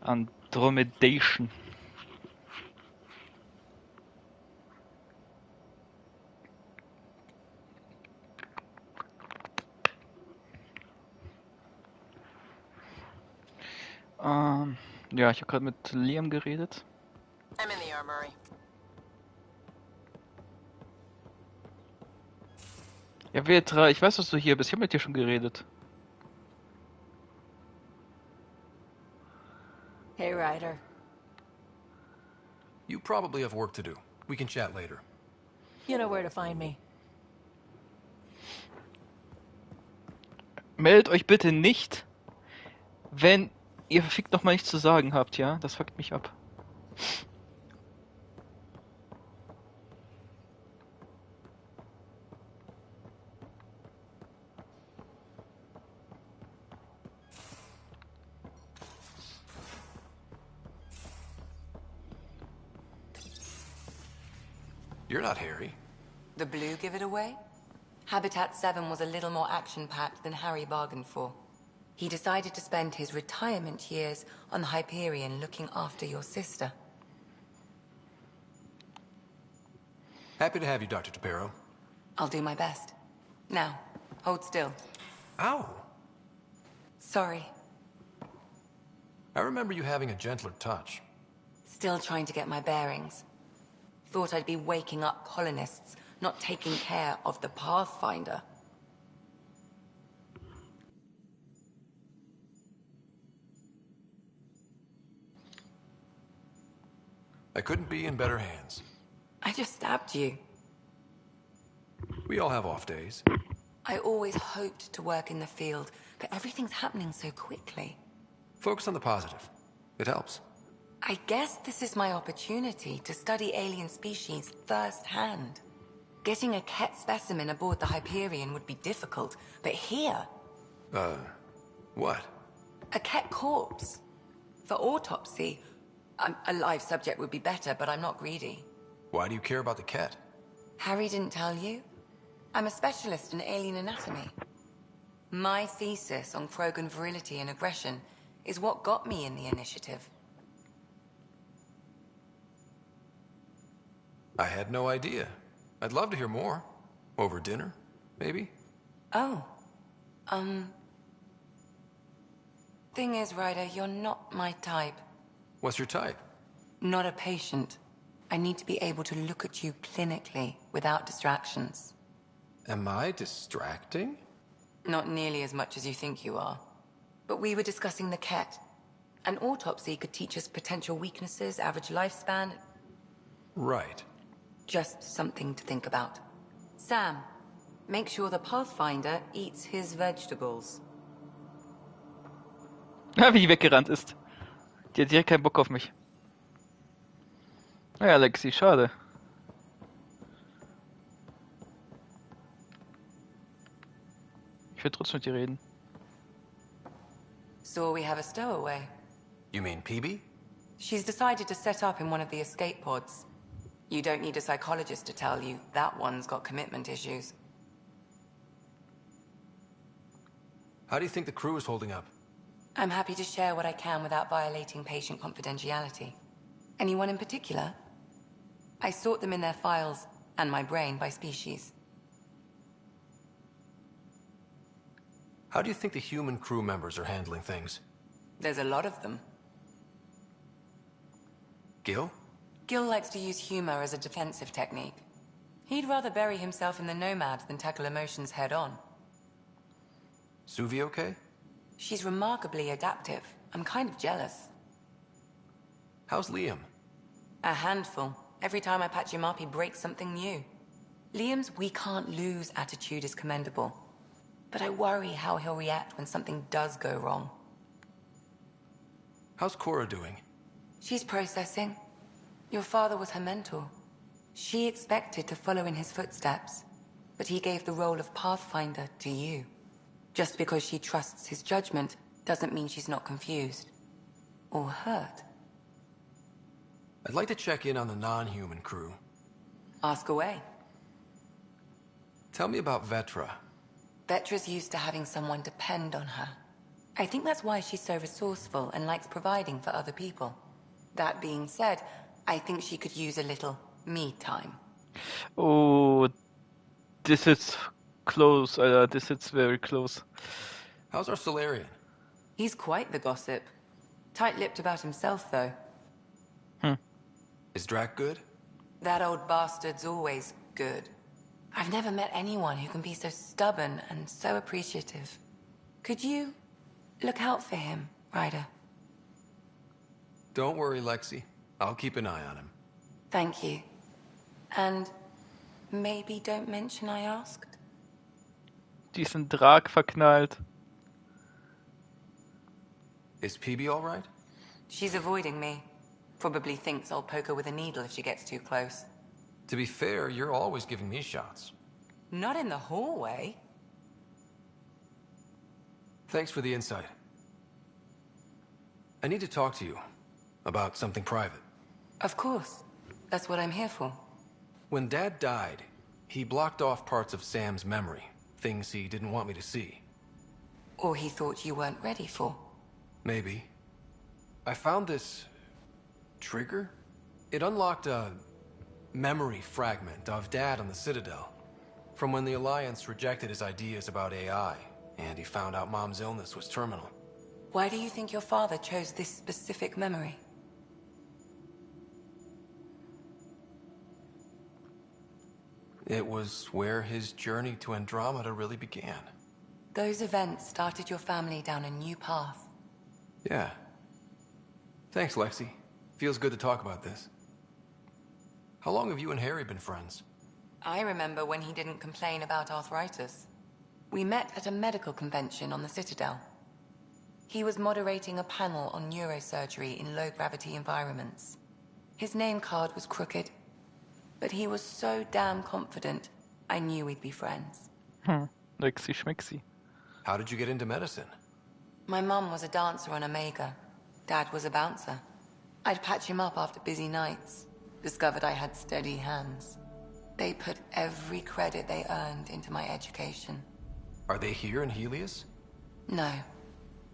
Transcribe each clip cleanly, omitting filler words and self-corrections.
Andromedation. Ja, ich habe gerade mit Liam geredet. I'm in the armory. Ja, Vetra, ich weiß, dass du hier bist. Ich habe mit dir schon geredet. Hey, Ryder. You probably have work to do. We can chat later. You know where to find me. Meldet euch bitte nicht, wenn ihr verfickt nochmal nichts zu sagen habt, ja? Das fuckt mich ab. You're not Harry. The blue give it away? Habitat 7 was a little more action-packed than Harry bargained for. He decided to spend his retirement years on the Hyperion looking after your sister. Happy to have you, Dr. Tapero. I'll do my best. Now, hold still. Ow! Sorry. I remember you having a gentler touch. Still trying to get my bearings. Thought I'd be waking up colonists, not taking care of the Pathfinder. I couldn't be in better hands. I just stabbed you. We all have off days. I always hoped to work in the field, but everything's happening so quickly. Focus on the positive. It helps. I guess this is my opportunity to study alien species firsthand. Getting a Ket specimen aboard the Hyperion would be difficult, but here... What? A Ket corpse. For autopsy, a live subject would be better, but I'm not greedy. Why do you care about the Ket? Harry didn't tell you? I'm a specialist in alien anatomy. My thesis on Krogan virility and aggression is what got me in the initiative. I had no idea. I'd love to hear more. Over dinner, maybe? Oh. Thing is, Ryder, you're not my type. What's your type? Not a patient. I need to be able to look at you clinically, without distractions. Am I distracting? Not nearly as much as you think you are. But we were discussing the Ket. An autopsy could teach us potential weaknesses, average lifespan. Right. Just something to think about. Sam, make sure the Pathfinder eats his vegetables. Ja, wie die weggerannt ist. Die hat direkt keinen Bock auf mich. Naja, Lexi, schade. Ich will trotzdem mit dir reden. So we have a stowaway. You mean PB? She's decided to set up in one of the escape pods. You don't need a psychologist to tell you that one's got commitment issues. How do you think the crew is holding up? I'm happy to share what I can without violating patient confidentiality. Anyone in particular? I sort them in their files, and my brain by species. How do you think the human crew members are handling things? There's a lot of them. Gil? Gil likes to use humor as a defensive technique. He'd rather bury himself in the Nomad than tackle emotions head-on. Suvi okay? She's remarkably adaptive. I'm kind of jealous. How's Liam? A handful. Every time I patch him up, he breaks something new. Liam's we can't lose attitude is commendable. But I worry how he'll react when something does go wrong. How's Cora doing? She's processing. Your father was her mentor. She expected to follow in his footsteps, but he gave the role of Pathfinder to you. Just because she trusts his judgment doesn't mean she's not confused. Or hurt. I'd like to check in on the non-human crew. Ask away. Tell me about Vetra. Vetra's used to having someone depend on her. I think that's why she's so resourceful and likes providing for other people. That being said, I think she could use a little me time. Oh, this is close. This is very close. How's our Solarian? He's quite the gossip. Tight-lipped about himself, though. Hmm. Is Drac good? That old bastard's always good. I've never met anyone who can be so stubborn and so appreciative. Could you look out for him, Ryder? Don't worry, Lexi. I'll keep an eye on him. Thank you. And maybe don't mention I asked? Diesen Drag verknallt. Is PB all right? She's avoiding me. Probably thinks I'll poke her with a needle if she gets too close. To be fair, you're always giving me shots. Not in the hallway. Thanks for the insight. I need to talk to you about something private. Of course. That's what I'm here for. When Dad died, he blocked off parts of Sam's memory, things he didn't want me to see. Or he thought you weren't ready for. Maybe. I found this trigger. It unlocked a memory fragment of Dad on the Citadel, from when the Alliance rejected his ideas about AI, and he found out Mom's illness was terminal. Why do you think your father chose this specific memory? It was where his journey to Andromeda really began. Those events started your family down a new path. Yeah. Thanks, Lexi. Feels good to talk about this. How long have you and Harry been friends? I remember when he didn't complain about arthritis. We met at a medical convention on the Citadel. He was moderating a panel on neurosurgery in low-gravity environments. His name card was crooked, but he was so damn confident, I knew we'd be friends. Lexi Schmexi. How did you get into medicine? My mum was a dancer on Omega. Dad was a bouncer. I'd patch him up after busy nights. Discovered I had steady hands. They put every credit they earned into my education. Are they here in Helios? No.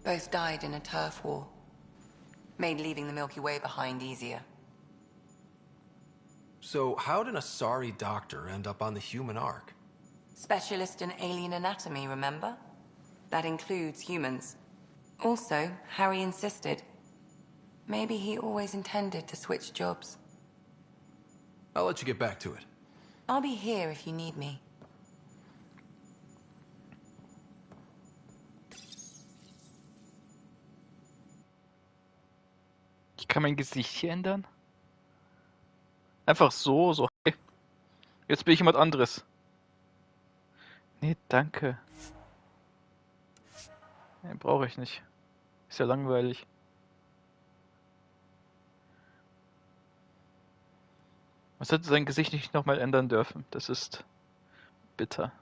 Both died in a turf war. Made leaving the Milky Way behind easier. So how did a sorry doctor end up on the human ark? Specialist in alien anatomy, remember? That includes humans. Also, Harry insisted. Maybe he always intended to switch jobs. I'll let you get back to it. I'll be here if you need me. Ich kann mein Gesicht hier ändern? Einfach so. Hey, jetzt bin ich jemand anderes. Nee, danke. Nee, brauche ich nicht. Ist ja langweilig. Man hätte sein Gesicht nicht nochmal ändern dürfen. Das ist bitter.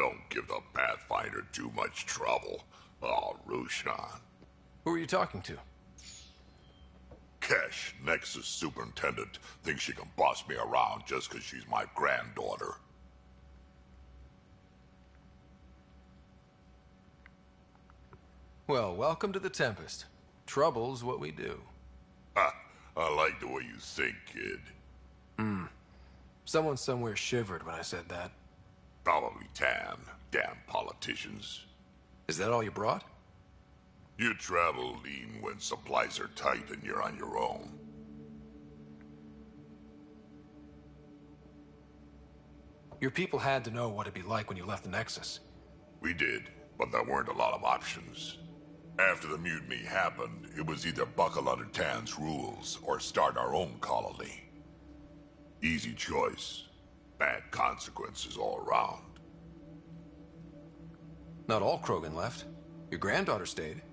Don't give the Pathfinder too much trouble. Oh, Rushan. Who are you talking to? Kesh, Nexus Superintendent, thinks she can boss me around just because she's my granddaughter. Well, welcome to the Tempest. Trouble's what we do. Ha! I like the way you think, kid. Someone somewhere shivered when I said that. Probably Tan. Damn politicians. Is that all you brought? You travel lean when supplies are tight and you're on your own. Your people had to know what it'd be like when you left the Nexus. We did, but there weren't a lot of options. After the mutiny happened, it was either buckle under Tan's rules or start our own colony. Easy choice. Bad consequences all around. Not all Krogan left. Your granddaughter stayed.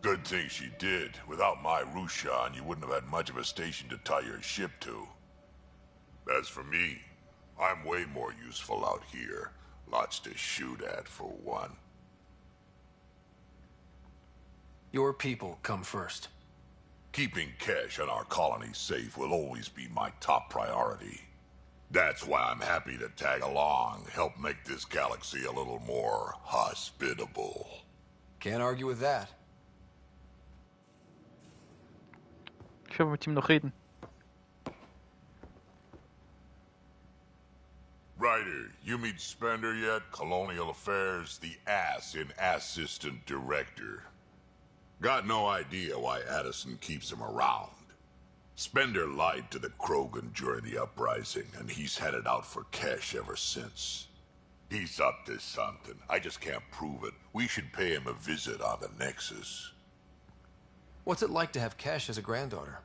Good thing she did. Without my Rushan, you wouldn't have had much of a station to tie your ship to. As for me, I'm way more useful out here. Lots to shoot at, for one. Your people come first. Keeping Kesh and our colony safe will always be my top priority. That's why I'm happy to tag along, help make this galaxy a little more hospitable. Can't argue with that. Ich will mit ihm noch reden. Ryder, you meet Spender yet? Colonial Affairs, the ass in Assistant Director. Got no idea why Addison keeps him around. Spender lied to the Krogan during the uprising, and he's headed out for Kesh ever since. He's up to something. I just can't prove it. We should pay him a visit on the Nexus. What's it like to have Kesh as a granddaughter?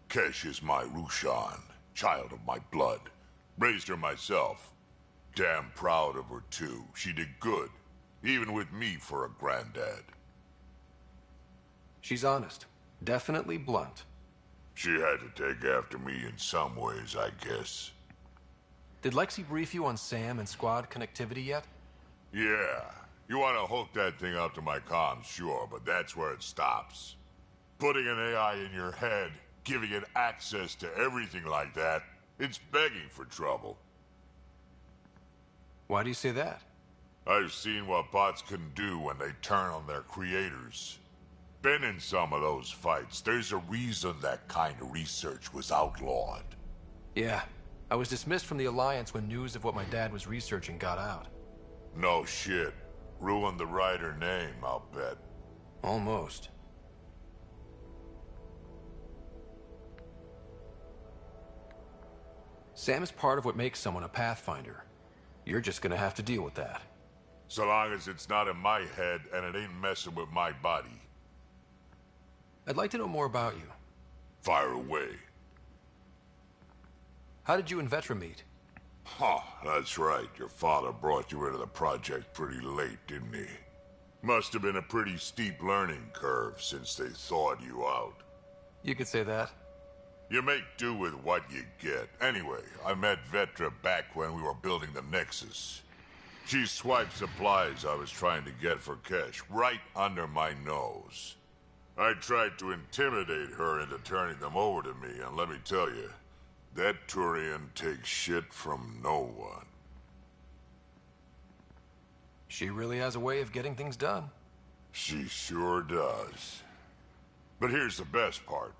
Kesh is my Rushan, child of my blood. Raised her myself. Damn proud of her, too. She did good, even with me for a granddad. She's honest. Definitely blunt. She had to take after me in some ways, I guess. Did Lexi brief you on Sam and squad connectivity yet? Yeah. You want to hook that thing up to my comms, sure, but that's where it stops. Putting an AI in your head, giving it access to everything like that, it's begging for trouble. Why do you say that? I've seen what bots can do when they turn on their creators. Been in some of those fights. There's a reason that kind of research was outlawed. Yeah. I was dismissed from the Alliance when news of what my dad was researching got out. No shit. Ruined the Ryder name, I'll bet. Almost. Sam is part of what makes someone a Pathfinder. You're just gonna have to deal with that. So long as it's not in my head and it ain't messing with my body. I'd like to know more about you. Fire away. How did you and Vetra meet? Huh, that's right. Your father brought you into the project pretty late, didn't he? Must have been a pretty steep learning curve since they thawed you out. You could say that. You make do with what you get. Anyway, I met Vetra back when we were building the Nexus. She swiped supplies I was trying to get for Kesh right under my nose. I tried to intimidate her into turning them over to me, and let me tell you, that Turian takes shit from no one. She really has a way of getting things done. She sure does. But here's the best part.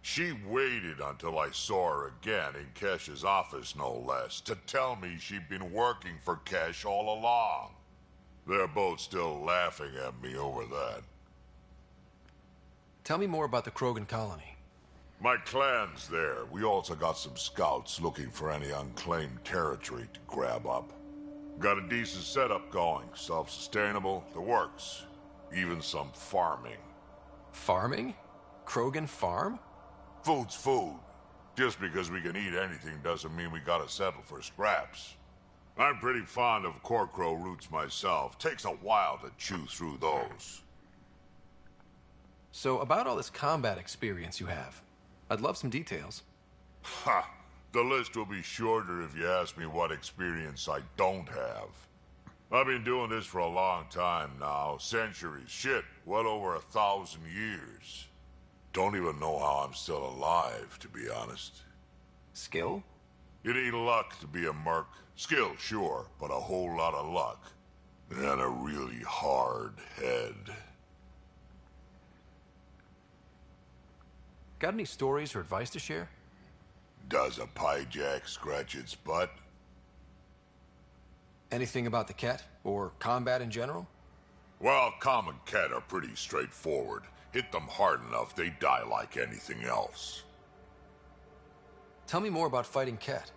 She waited until I saw her again in Kesh's office, no less, to tell me she'd been working for Kesh all along. They're both still laughing at me over that. Tell me more about the Krogan colony. My clan's there. We also got some scouts looking for any unclaimed territory to grab up. Got a decent setup going. Self-sustainable, the works. Even some farming. Farming? Krogan farm? Food's food. Just because we can eat anything doesn't mean we gotta settle for scraps. I'm pretty fond of Corcrow roots myself. Takes a while to chew through those. So, about all this combat experience you have, I'd love some details. Ha! The list will be shorter if you ask me what experience I don't have. I've been doing this for a long time now. Centuries. Shit, well over 1,000 years. Don't even know how I'm still alive, to be honest. Skill? You need luck to be a merc. Skill, sure, but a whole lot of luck. And a really hard head. Got any stories or advice to share? Does a pie jack scratch its butt? Anything about the cat? Or combat in general? Well, common cat are pretty straightforward. Hit them hard enough, they die like anything else. Tell me more about fighting cat.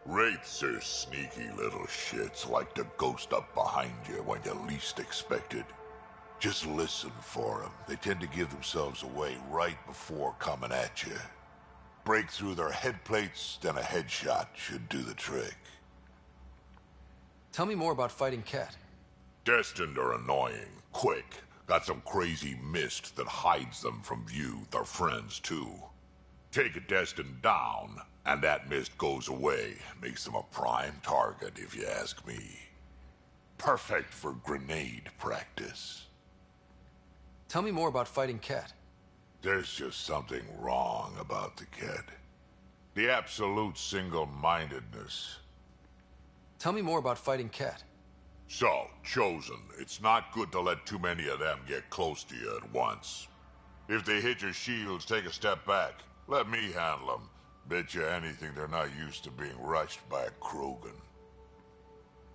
Wraiths are sneaky little shits, like to ghost up behind you when you least expect it. Just listen for them. They tend to give themselves away right before coming at you. Break through their head plates, then a headshot should do the trick. Tell me more about fighting cat. Destined are annoying, quick. Got some crazy mist that hides them from view, their friends too. Take a Destined down, and that mist goes away. Makes them a prime target, if you ask me. Perfect for grenade practice. Tell me more about fighting cat. There's just something wrong about the kid. The absolute single-mindedness. Tell me more about fighting cat. So, Chosen, it's not good to let too many of them get close to you at once. If they hit your shields, take a step back. Let me handle them. Bet you anything they're not used to being rushed by a Krogan.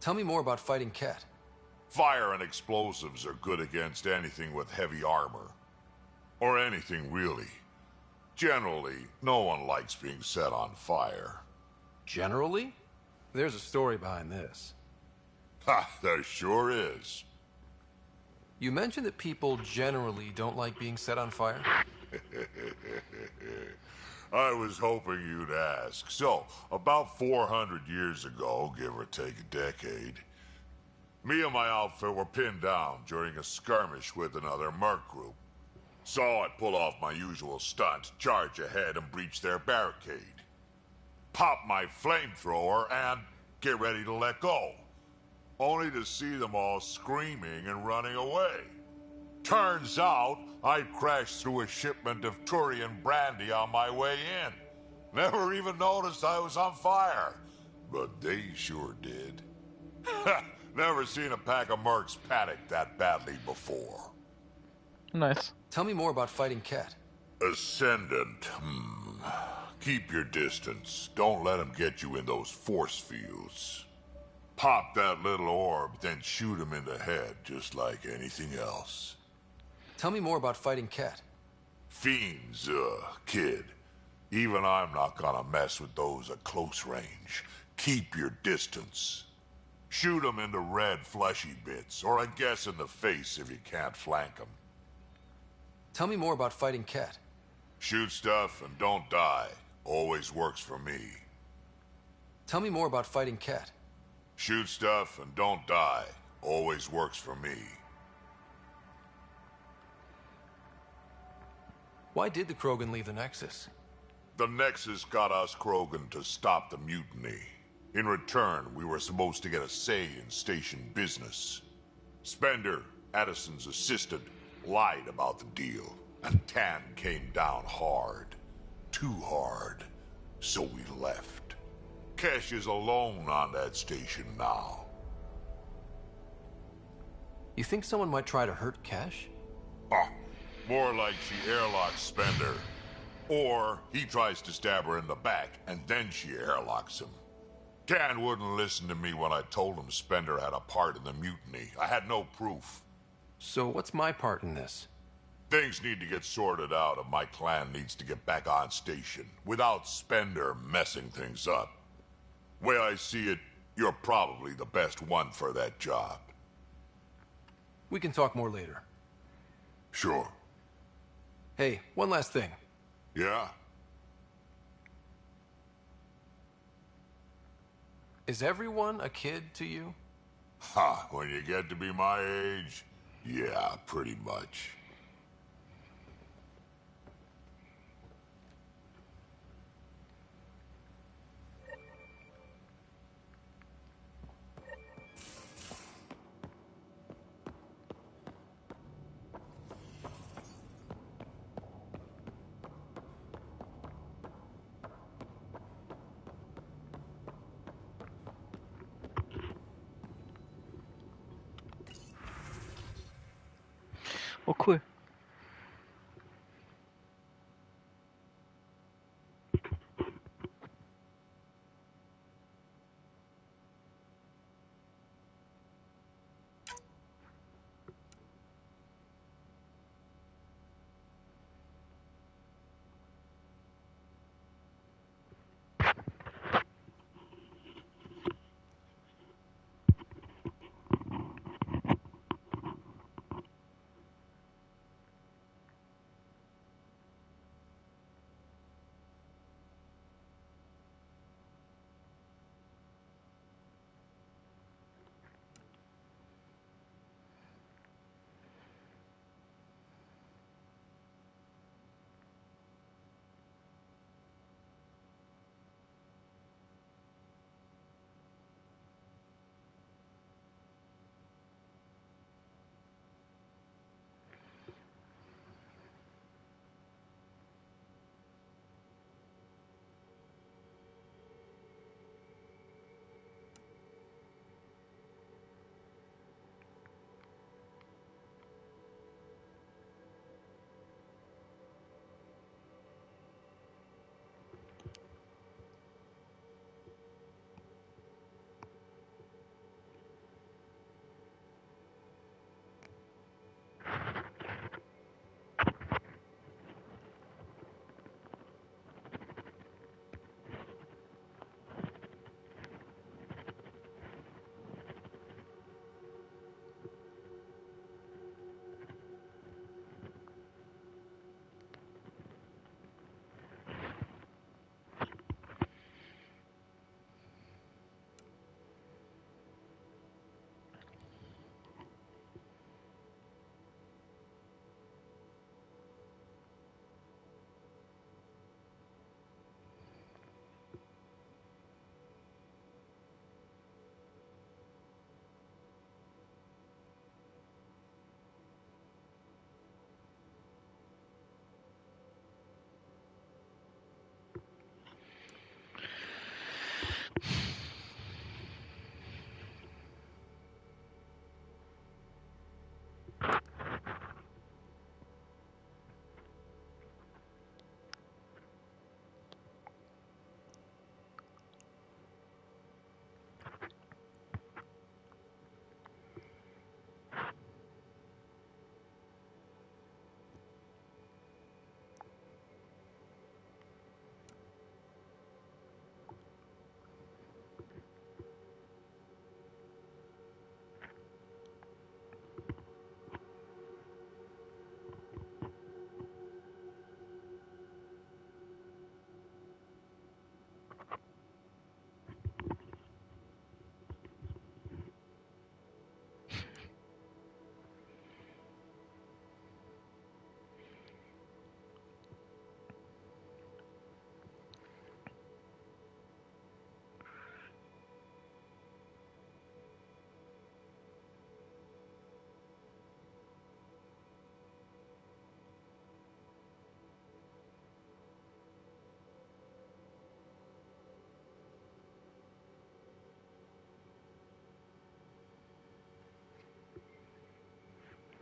Tell me more about fighting cat. Fire and explosives are good against anything with heavy armor. Or anything, really. Generally, no one likes being set on fire. Generally? There's a story behind this. Ha, there sure is. You mentioned that people generally don't like being set on fire? I was hoping you'd ask. So, about 400 years ago, give or take a decade, me and my outfit were pinned down during a skirmish with another merc group. So I pull off my usual stunt, charge ahead and breach their barricade. Pop my flamethrower and get ready to let go. Only to see them all screaming and running away. Turns out, I'd crashed through a shipment of Turian brandy on my way in. Never even noticed I was on fire. But they sure did. Never seen a pack of mercs panic that badly before. Nice. Tell me more about fighting cat. Ascendant, Keep your distance. Don't let them get you in those force fields. Pop that little orb, then shoot him in the head, just like anything else. Tell me more about fighting cat. Fiends, kid. Even I'm not gonna mess with those at close range. Keep your distance. Shoot them in the red fleshy bits, or I guess in the face if you can't flank them. Tell me more about fighting cat. Shoot stuff and don't die. Always works for me. Tell me more about fighting cat. Shoot stuff and don't die. Always works for me. Why did the Krogan leave the Nexus? The Nexus got us Krogan to stop the mutiny. In return, we were supposed to get a say in station business. Spender, Addison's assistant, lied about the deal, and Tan came down hard. Too hard. So we left. Kesh is alone on that station now. You think someone might try to hurt Cash? More like she airlocks Spender. Or he tries to stab her in the back, and then she airlocks him. Tan wouldn't listen to me when I told him Spender had a part in the mutiny. I had no proof. So what's my part in this? Things need to get sorted out, and my clan needs to get back on station, without Spender messing things up. Way I see it, you're probably the best one for that job. We can talk more later. Sure. Hey, one last thing. Yeah? Is everyone a kid to you? Ha, when you get to be my age, yeah, pretty much. Oh, cool.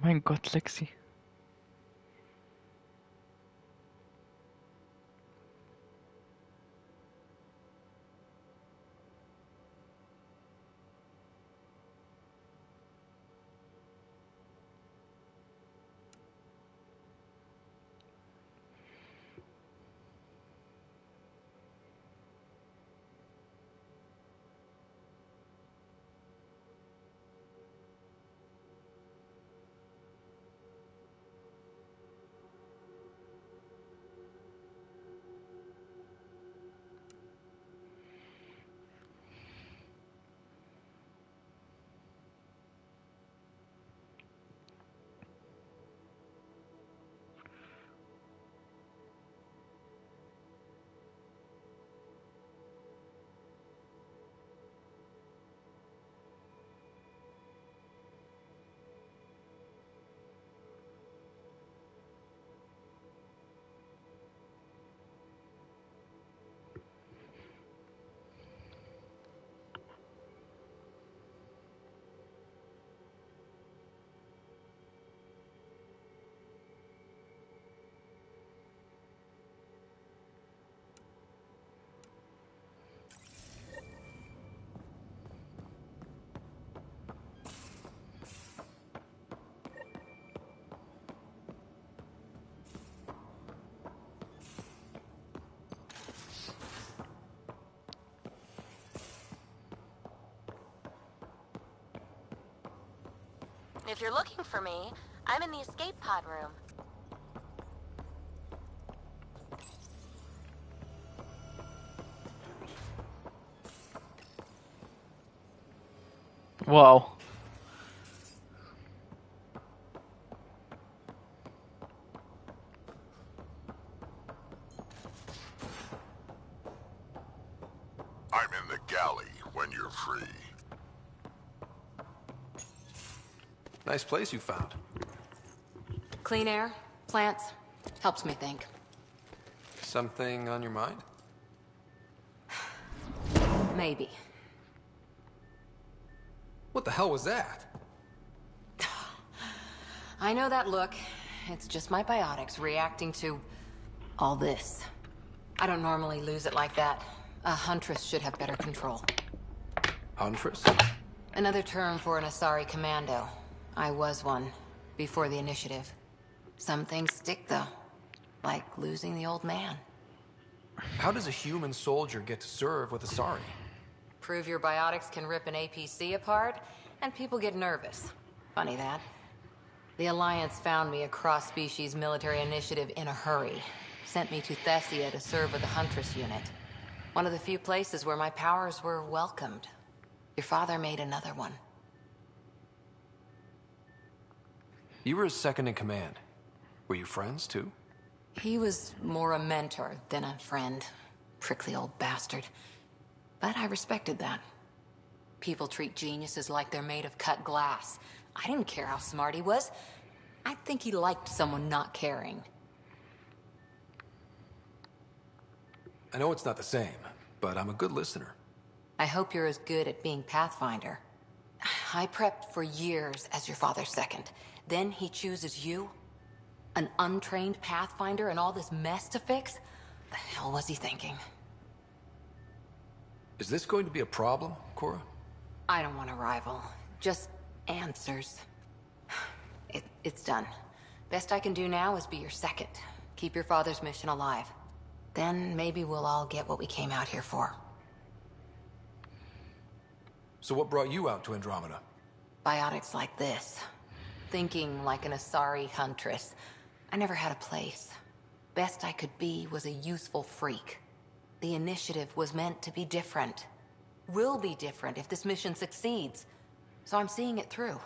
Mein Gott, Lexi. If you're looking for me, I'm in the escape pod room. Wow. I'm in the galley when you're free. Nice place you found. Clean air, plants, helps me think. Something on your mind? Maybe. What the hell was that? I know that look. It's just my biotics reacting to all this. I don't normally lose it like that. A huntress should have better control. Huntress? Another term for an Asari commando. I was one, before the initiative. Some things stick, though. Like losing the old man. How does a human soldier get to serve with Asari? Prove your biotics can rip an APC apart, and people get nervous. Funny that. The Alliance found me a cross-species military initiative in a hurry. Sent me to Thessia to serve with the Huntress unit. One of the few places where my powers were welcomed. Your father made another one. You were his second in command. Were you friends, too? He was more a mentor than a friend. Prickly old bastard. But I respected that. People treat geniuses like they're made of cut glass. I didn't care how smart he was. I think he liked someone not caring. I know it's not the same, but I'm a good listener. I hope you're as good at being Pathfinder. I prepped for years as your father's second. Then he chooses you? An untrained Pathfinder and all this mess to fix? The hell was he thinking? Is this going to be a problem, Cora? I don't want a rival. Just answers. It's done. Best I can do now is be your second. Keep your father's mission alive. Then maybe we'll all get what we came out here for. So what brought you out to Andromeda? Biotics like this. Thinking like an Asari huntress. I never had a place. Best I could be was a useful freak. The initiative was meant to be different. Will be different if this mission succeeds. So I'm seeing it through.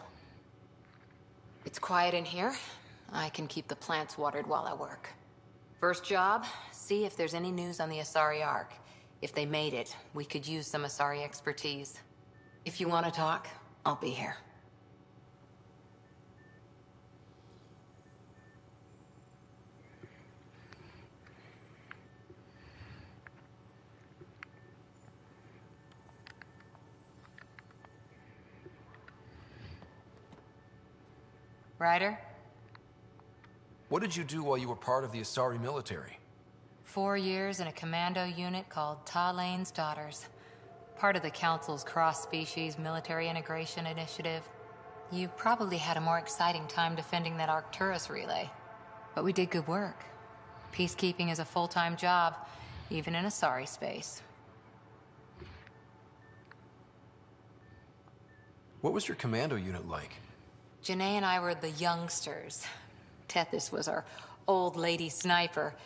It's quiet in here. I can keep the plants watered while I work. First job, see if there's any news on the Asari Ark. If they made it, we could use some Asari expertise. If you want to talk, I'll be here. Ryder? What did you do while you were part of the Asari military? 4 years in a commando unit called Talane's Daughters. Part of the Council's cross-species military integration initiative. You probably had a more exciting time defending that Arcturus relay. But we did good work. Peacekeeping is a full-time job, even in Asari space. What was your commando unit like? Janae and I were the youngsters. Tethys was our old lady sniper.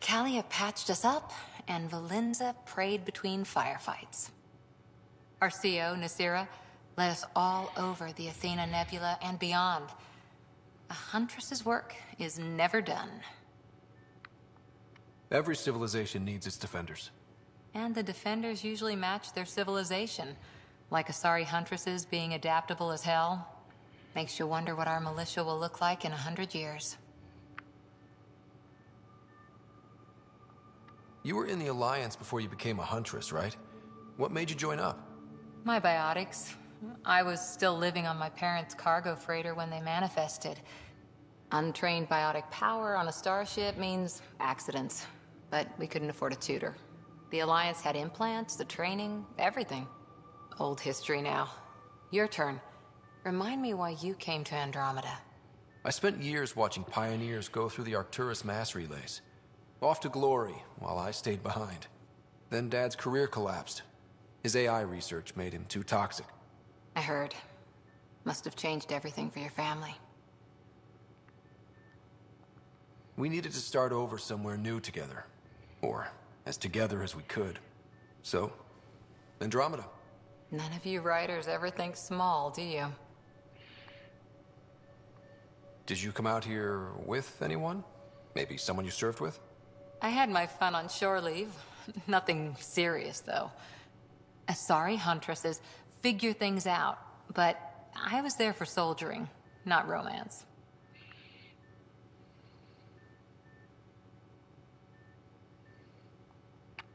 Kalia patched us up, and Valenza prayed between firefights. Our CO, Nasira, led us all over the Athena Nebula and beyond. A huntress's work is never done. Every civilization needs its defenders. And the defenders usually match their civilization. Like Asari huntresses being adaptable as hell. Makes you wonder what our militia will look like in 100 years. You were in the Alliance before you became a huntress, right? What made you join up? My biotics. I was still living on my parents' cargo freighter when they manifested. Untrained biotic power on a starship means accidents. But we couldn't afford a tutor. The Alliance had implants, the training, everything. Old history now. Your turn. Remind me why you came to Andromeda. I spent years watching pioneers go through the Arcturus mass relays. Off to glory, while I stayed behind. Then Dad's career collapsed. His AI research made him too toxic. I heard. Must have changed everything for your family. We needed to start over somewhere new together. Or as together as we could. So, Andromeda. None of you writers ever think small, do you? Did you come out here with anyone? Maybe someone you served with? I had my fun on shore leave. Nothing serious, though. Asari huntresses figure things out, but I was there for soldiering, not romance.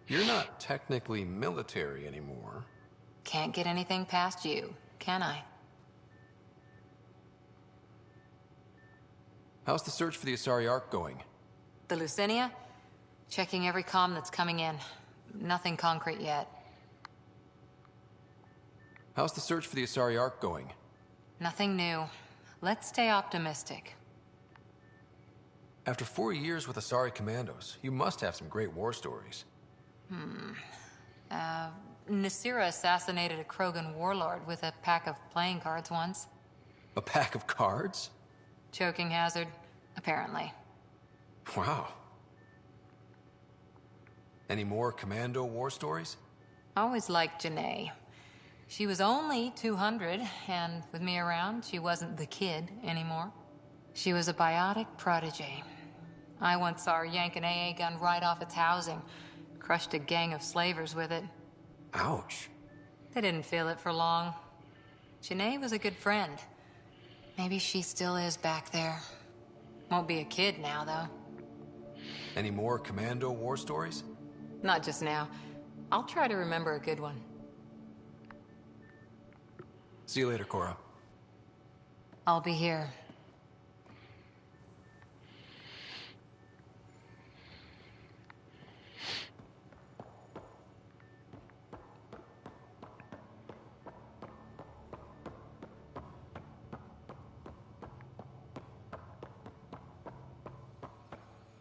You're not technically military anymore. Can't get anything past you, can I? How's the search for the Asari Ark going? The Lucinia? Checking every comm that's coming in. Nothing concrete yet. How's the search for the Asari Ark going? Nothing new. Let's stay optimistic. After 4 years with Asari commandos, you must have some great war stories. Nasira assassinated a Krogan warlord with a pack of playing cards once. A pack of cards? Choking hazard, apparently. Wow. Any more commando war stories? Always liked Janae. She was only 200, and with me around, she wasn't the kid anymore. She was a biotic prodigy. I once saw her yank an AA gun right off its housing, crushed a gang of slavers with it. Ouch. They didn't feel it for long. Janae was a good friend. Maybe she still is back there. Won't be a kid now, though. Any more commando war stories? Not just now. I'll try to remember a good one. See you later, Cora. I'll be here.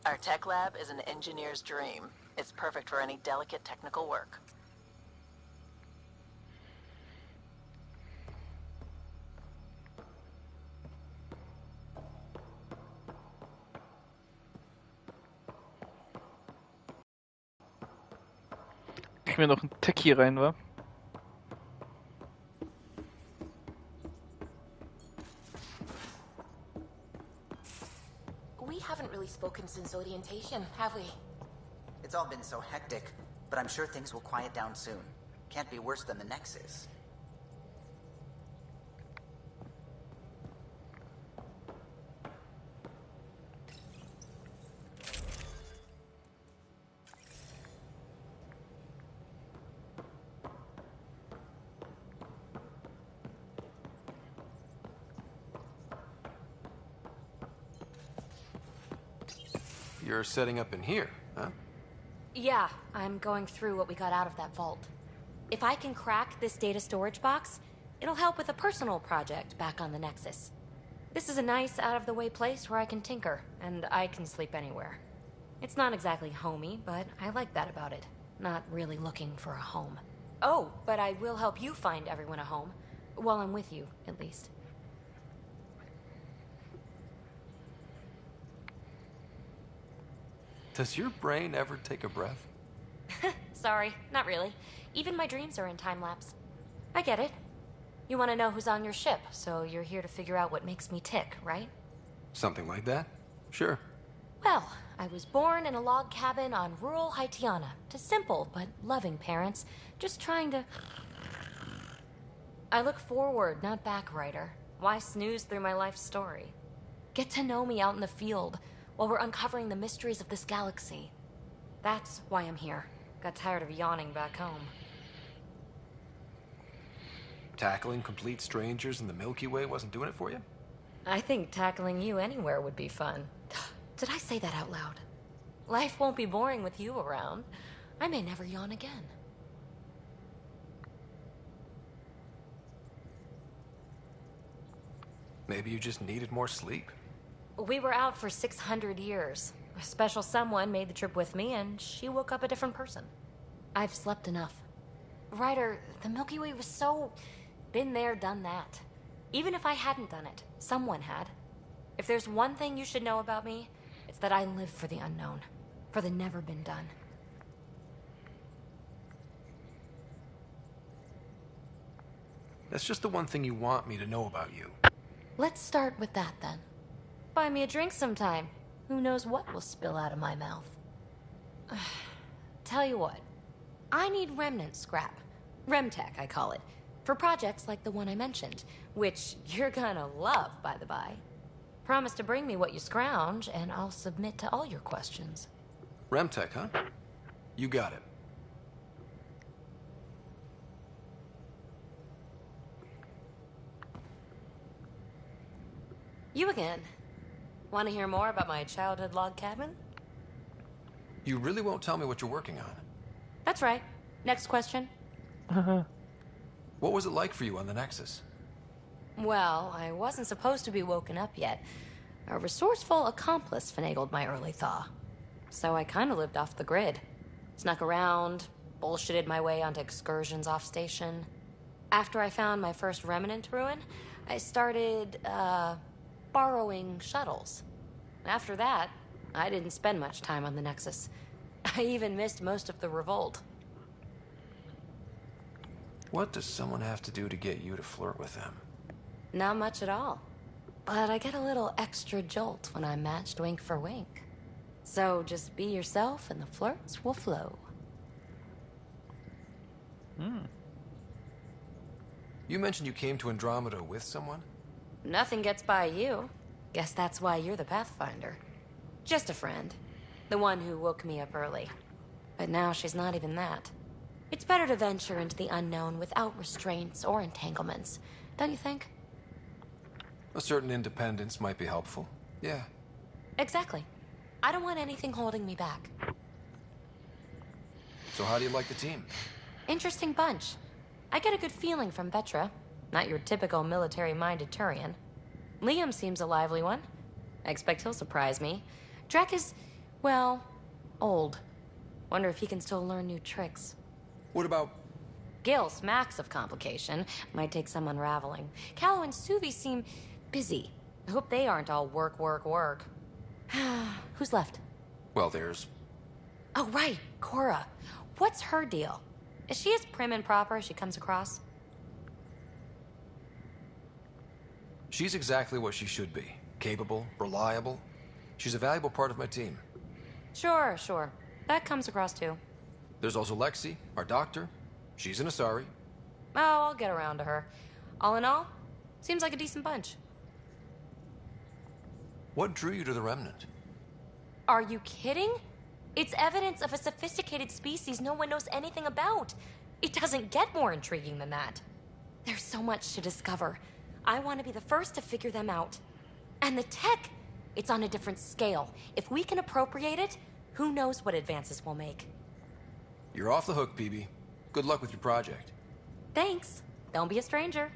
Our tech lab is an engineer's dream. It's perfect for any delicate technical work. Kriegen wir noch einen Techie rein, wa? We haven't really spoken since orientation, have we? It's all been so hectic, but I'm sure things will quiet down soon. Can't be worse than the Nexus. You're setting up in here, huh? Yeah, I'm going through what we got out of that vault. If I can crack this data storage box, it'll help with a personal project back on the Nexus. This is a nice, out-of-the-way place where I can tinker, and I can sleep anywhere. It's not exactly homey, but I like that about it. Not really looking for a home. Oh, but I will help you find everyone a home. While I'm with you, at least. Does your brain ever take a breath? Sorry, not really. Even my dreams are in time-lapse. I get it. You want to know who's on your ship, so you're here to figure out what makes me tick, right? Something like that? Sure. Well, I was born in a log cabin on rural Haitiana to simple but loving parents, just trying to... I look forward, not back, writer. Why snooze through my life story? Get to know me out in the field, while we're uncovering the mysteries of this galaxy. That's why I'm here. Got tired of yawning back home. Tackling complete strangers in the Milky Way wasn't doing it for you? I think tackling you anywhere would be fun. Did I say that out loud? Life won't be boring with you around. I may never yawn again. Maybe you just needed more sleep. We were out for 600 years. A special someone made the trip with me, and she woke up a different person. I've slept enough. Ryder, the Milky Way was so... been there, done that. Even if I hadn't done it, someone had. If there's one thing you should know about me, it's that I live for the unknown, for the never been done. That's just the one thing you want me to know about you. Let's start with that then. Buy me a drink sometime. Who knows what will spill out of my mouth. Tell you what, I need remnant scrap. Remtech, I call it. For projects like the one I mentioned, which you're gonna love, by the by. Promise to bring me what you scrounge, and I'll submit to all your questions. Remtech, huh? You got it. You again. Want to hear more about my childhood log cabin? You really won't tell me what you're working on. That's right. Next question. What was it like for you on the Nexus? Well, I wasn't supposed to be woken up yet. A resourceful accomplice finagled my early thaw. So I kind of lived off the grid. Snuck around, bullshitted my way onto excursions off station. After I found my first remnant ruin, I started, borrowing shuttles. After that, I didn't spend much time on the Nexus. I even missed most of the revolt. What does someone have to do to get you to flirt with them? Not much at all. But I get a little extra jolt when I'm matched wink for wink. So just be yourself and the flirts will flow. You mentioned you came to Andromeda with someone? Nothing gets by you. Guess that's why you're the Pathfinder. Just a friend. The one who woke me up early. But now she's not even that. It's better to venture into the unknown without restraints or entanglements, don't you think? A certain independence might be helpful. Yeah. Exactly. I don't want anything holding me back. So how do you like the team? Interesting bunch. I get a good feeling from Vetra. Not your typical military-minded Turian. Liam seems a lively one. I expect he'll surprise me. Drek is, well, old. Wonder if he can still learn new tricks. What about... Gil smacks of complication. Might take some unraveling. Callow and Suvi seem busy. I hope they aren't all work, work, work. Who's left? Well, there's... Oh, right, Cora. What's her deal? Is she as prim and proper as she comes across? She's exactly what she should be. Capable, reliable. She's a valuable part of my team. Sure, sure. That comes across too. There's also Lexi, our doctor. She's an Asari. Oh, I'll get around to her. All in all, seems like a decent bunch. What drew you to the Remnant? Are you kidding? It's evidence of a sophisticated species no one knows anything about. It doesn't get more intriguing than that. There's so much to discover. I want to be the first to figure them out. And the tech, it's on a different scale. If we can appropriate it, who knows what advances we'll make. You're off the hook, PB. Good luck with your project. Thanks. Don't be a stranger.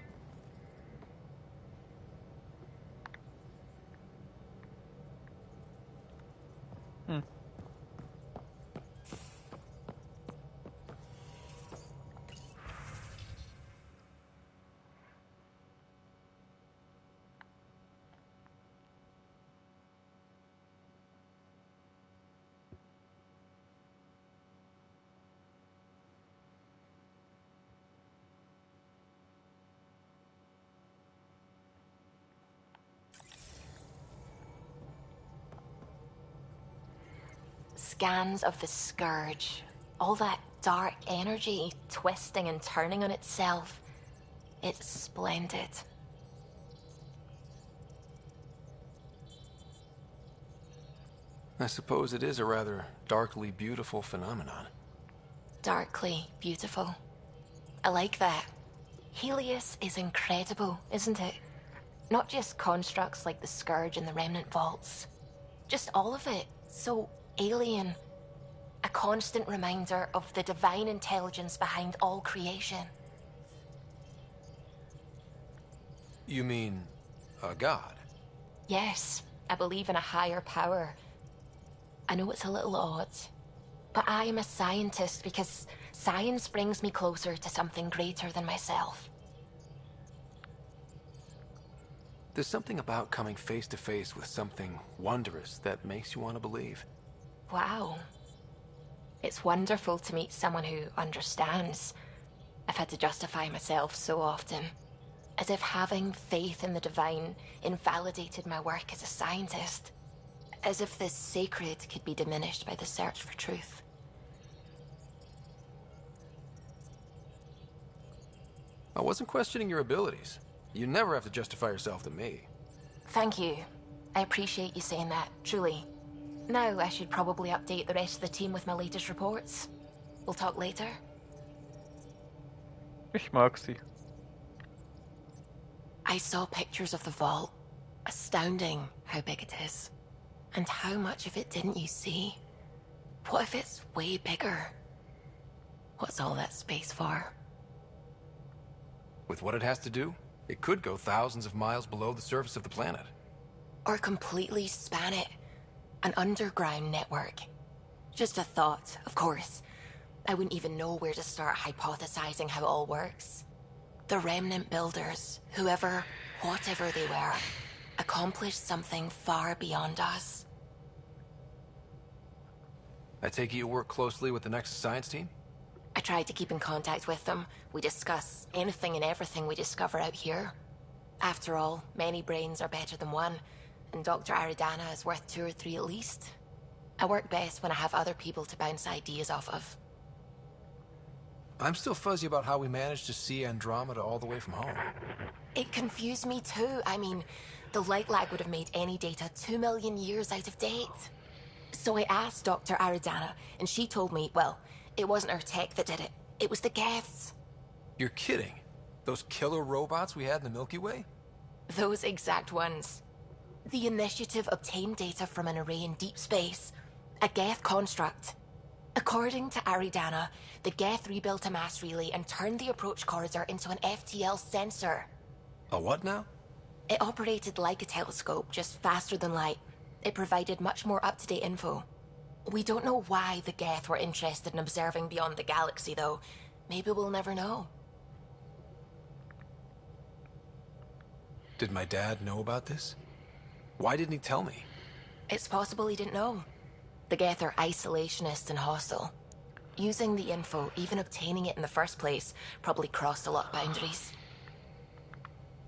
Scans of the Scourge. All that dark energy twisting and turning on itself. It's splendid. I suppose it is a rather darkly beautiful phenomenon. Darkly beautiful. I like that. Helios is incredible, isn't it? Not just constructs like the Scourge and the Remnant Vaults. Just all of it. So alien. A constant reminder of the divine intelligence behind all creation. You mean a god? Yes, I believe in a higher power. I know it's a little odd, but I am a scientist because science brings me closer to something greater than myself. There's something about coming face to face with something wondrous that makes you want to believe. Wow. It's wonderful to meet someone who understands. I've had to justify myself so often. As if having faith in the divine invalidated my work as a scientist. As if this sacred could be diminished by the search for truth. I wasn't questioning your abilities. You never have to justify yourself to me. Thank you. I appreciate you saying that, truly. Now I should probably update the rest of the team with my latest reports. We'll talk later. Ich mag sie. I saw pictures of the vault. Astounding how big it is. And how much of it didn't you see? What if it's way bigger? What's all that space for? With what it has to do, it could go thousands of miles below the surface of the planet. Or completely span it. An underground network. Just a thought, of course. I wouldn't even know where to start hypothesizing how it all works. The Remnant builders, whoever, whatever they were, accomplished something far beyond us. I take it you work closely with the Nexus science team? I tried to keep in contact with them. We discuss anything and everything we discover out here. After all, many brains are better than one, and Dr. Aridana is worth 2 or 3 at least. I work best when I have other people to bounce ideas off of. I'm still fuzzy about how we managed to see Andromeda all the way from home. It confused me too. I mean, the light lag would have made any data 2 million years out of date. So I asked Dr. Aridana, and she told me, well, it wasn't her tech that did it. It was the Geths. You're kidding. Those killer robots we had in the Milky Way? Those exact ones. The initiative obtained data from an array in deep space. A Geth construct. According to Aridana, the Geth rebuilt a mass relay and turned the approach corridor into an FTL sensor. A what now? It operated like a telescope, just faster than light. It provided much more up-to-date info. We don't know why the Geth were interested in observing beyond the galaxy, though. Maybe we'll never know. Did my dad know about this? Why didn't he tell me? It's possible he didn't know. The Geth are isolationist and hostile. Using the info, even obtaining it in the first place, probably crossed a lot of boundaries.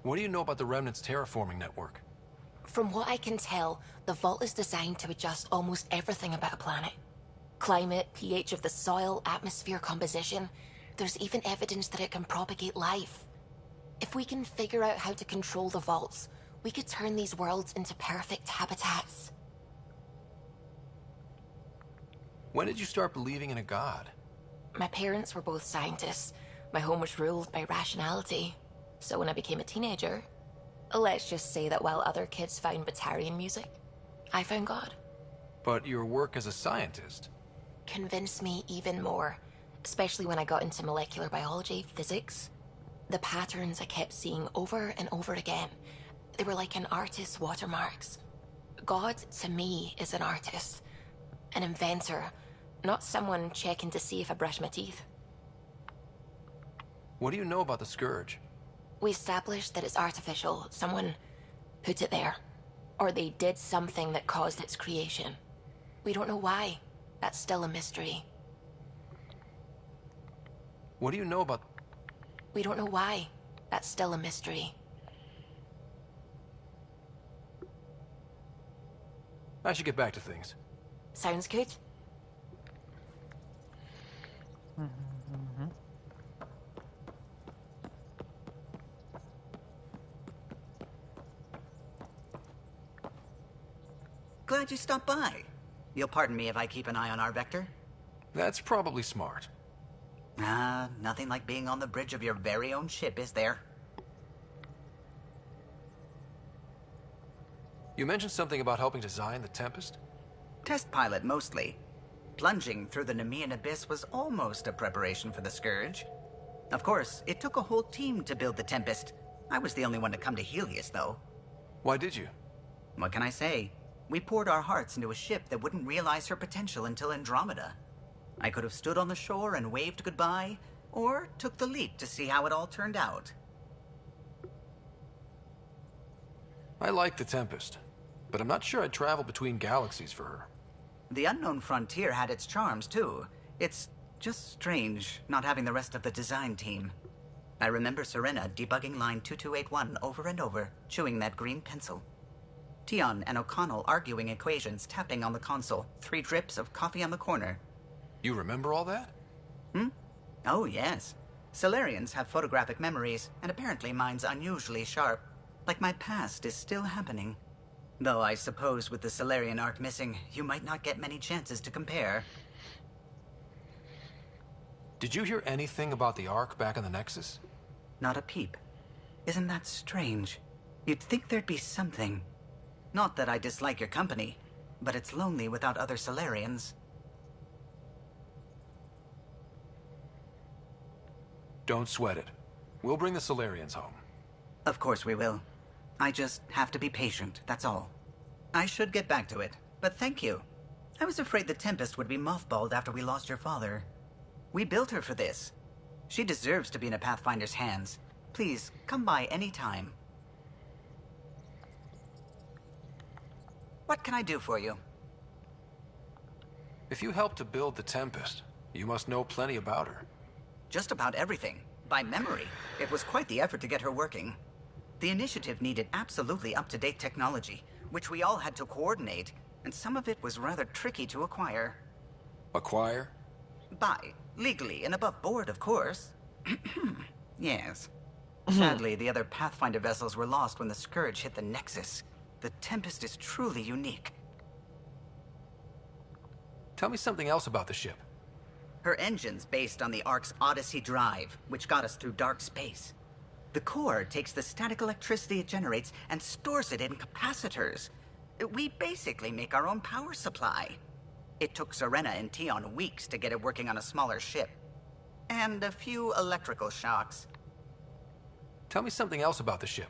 What do you know about the Remnant's terraforming network? From what I can tell, the vault is designed to adjust almost everything about a planet. Climate, pH of the soil, atmosphere composition. There's even evidence that it can propagate life. If we can figure out how to control the vaults, we could turn these worlds into perfect habitats. When did you start believing in a god? My parents were both scientists. My home was ruled by rationality. So when I became a teenager, let's just say that while other kids found Batarian music, I found God. But your work as a scientist? Convinced me even more, especially when I got into molecular biology, physics. The patterns I kept seeing over and over again, they were like an artist's watermarks. God, to me, is an artist. An inventor, not someone checking to see if I brush my teeth. What do you know about the Scourge? We established that it's artificial. Someone put it there. Or they did something that caused its creation. We don't know why. That's still a mystery. What do you know about... We don't know why. That's still a mystery. I should get back to things. Sounds good. Glad you stopped by. You'll pardon me if I keep an eye on our vector? That's probably smart. Nothing like being on the bridge of your very own ship, is there? You mentioned something about helping design the Tempest? Test pilot, mostly. Plunging through the Nemean abyss was almost a preparation for the Scourge. Of course, it took a whole team to build the Tempest. I was the only one to come to Helios, though. Why did you? What can I say? We poured our hearts into a ship that wouldn't realize her potential until Andromeda. I could have stood on the shore and waved goodbye, or took the leap to see how it all turned out. I like the Tempest, but I'm not sure I'd travel between galaxies for her. The Unknown Frontier had its charms, too. It's just strange not having the rest of the design team. I remember Serena debugging line 2281 over and over, chewing that green pencil. Tion and O'Connell arguing equations, tapping on the console, 3 drips of coffee on the corner. You remember all that? Oh, yes. Solarians have photographic memories, and apparently mine's unusually sharp. Like my past is still happening. Though I suppose with the Solarian arc missing, you might not get many chances to compare. Did you hear anything about the Ark back in the Nexus? Not a peep. Isn't that strange? You'd think there'd be something. Not that I dislike your company, but it's lonely without other Solarians. Don't sweat it. We'll bring the Solarians home. Of course we will. I just have to be patient, that's all. I should get back to it, but thank you. I was afraid the Tempest would be mothballed after we lost your father. We built her for this. She deserves to be in a Pathfinder's hands. Please, come by any time. What can I do for you? If you helped to build the Tempest, you must know plenty about her. Just about everything. By memory. It was quite the effort to get her working. The initiative needed absolutely up-to-date technology, which we all had to coordinate, and some of it was rather tricky to acquire. Acquire? Buy. Legally and above board, of course. Yes. Sadly, the other Pathfinder vessels were lost when the Scourge hit the Nexus. The Tempest is truly unique. Tell me something else about the ship. Her engine's based on the Ark's Odyssey drive, which got us through dark space. The core takes the static electricity it generates and stores it in capacitors. We basically make our own power supply. It took Serena and Tion weeks to get it working on a smaller ship. And a few electrical shocks. Tell me something else about the ship.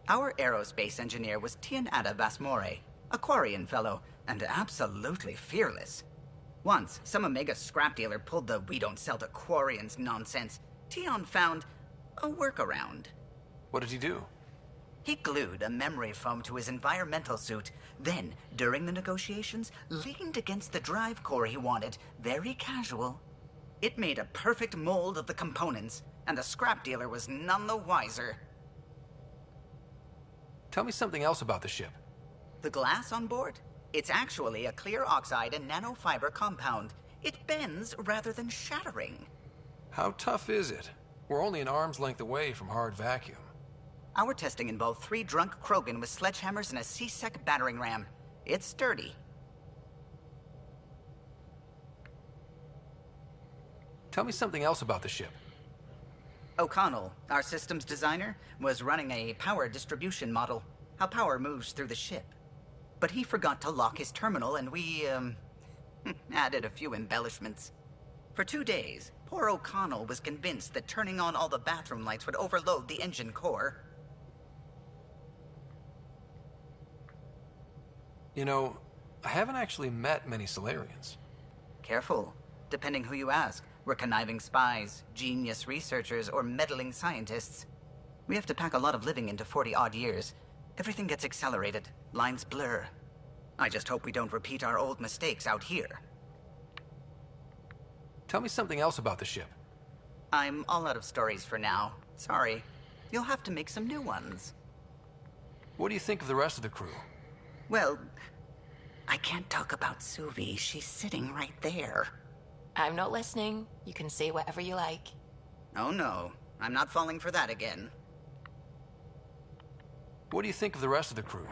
Our aerospace engineer was Tianada Vasmore, a Quarian fellow, and absolutely fearless. Once, some Omega scrap dealer pulled the "we don't sell to Quarians" nonsense. Tion found a workaround. What did he do? He glued a memory foam to his environmental suit, then, during the negotiations, leaned against the drive core he wanted, very casual. It made a perfect mold of the components, and the scrap dealer was none the wiser. Tell me something else about the ship. The glass on board? It's actually a clear oxide and nanofiber compound. It bends rather than shattering. How tough is it? We're only an arm's length away from hard vacuum. Our testing involved 3 drunk Krogan with sledgehammers and a C-Sec battering ram. It's sturdy. Tell me something else about the ship. O'Connell, our systems designer, was running a power distribution model, how power moves through the ship. But he forgot to lock his terminal and we, added a few embellishments. For 2 days, poor O'Connell was convinced that turning on all the bathroom lights would overload the engine core. You know, I haven't actually met many Solarians. Careful. Depending who you ask, we're conniving spies, genius researchers, or meddling scientists. We have to pack a lot of living into 40-odd years. Everything gets accelerated. Lines blur. I just hope we don't repeat our old mistakes out here. Tell me something else about the ship. I'm all out of stories for now. Sorry. You'll have to make some new ones. What do you think of the rest of the crew? Well, I can't talk about Suvi. She's sitting right there. I'm not listening. You can say whatever you like. Oh no, I'm not falling for that again. What do you think of the rest of the crew?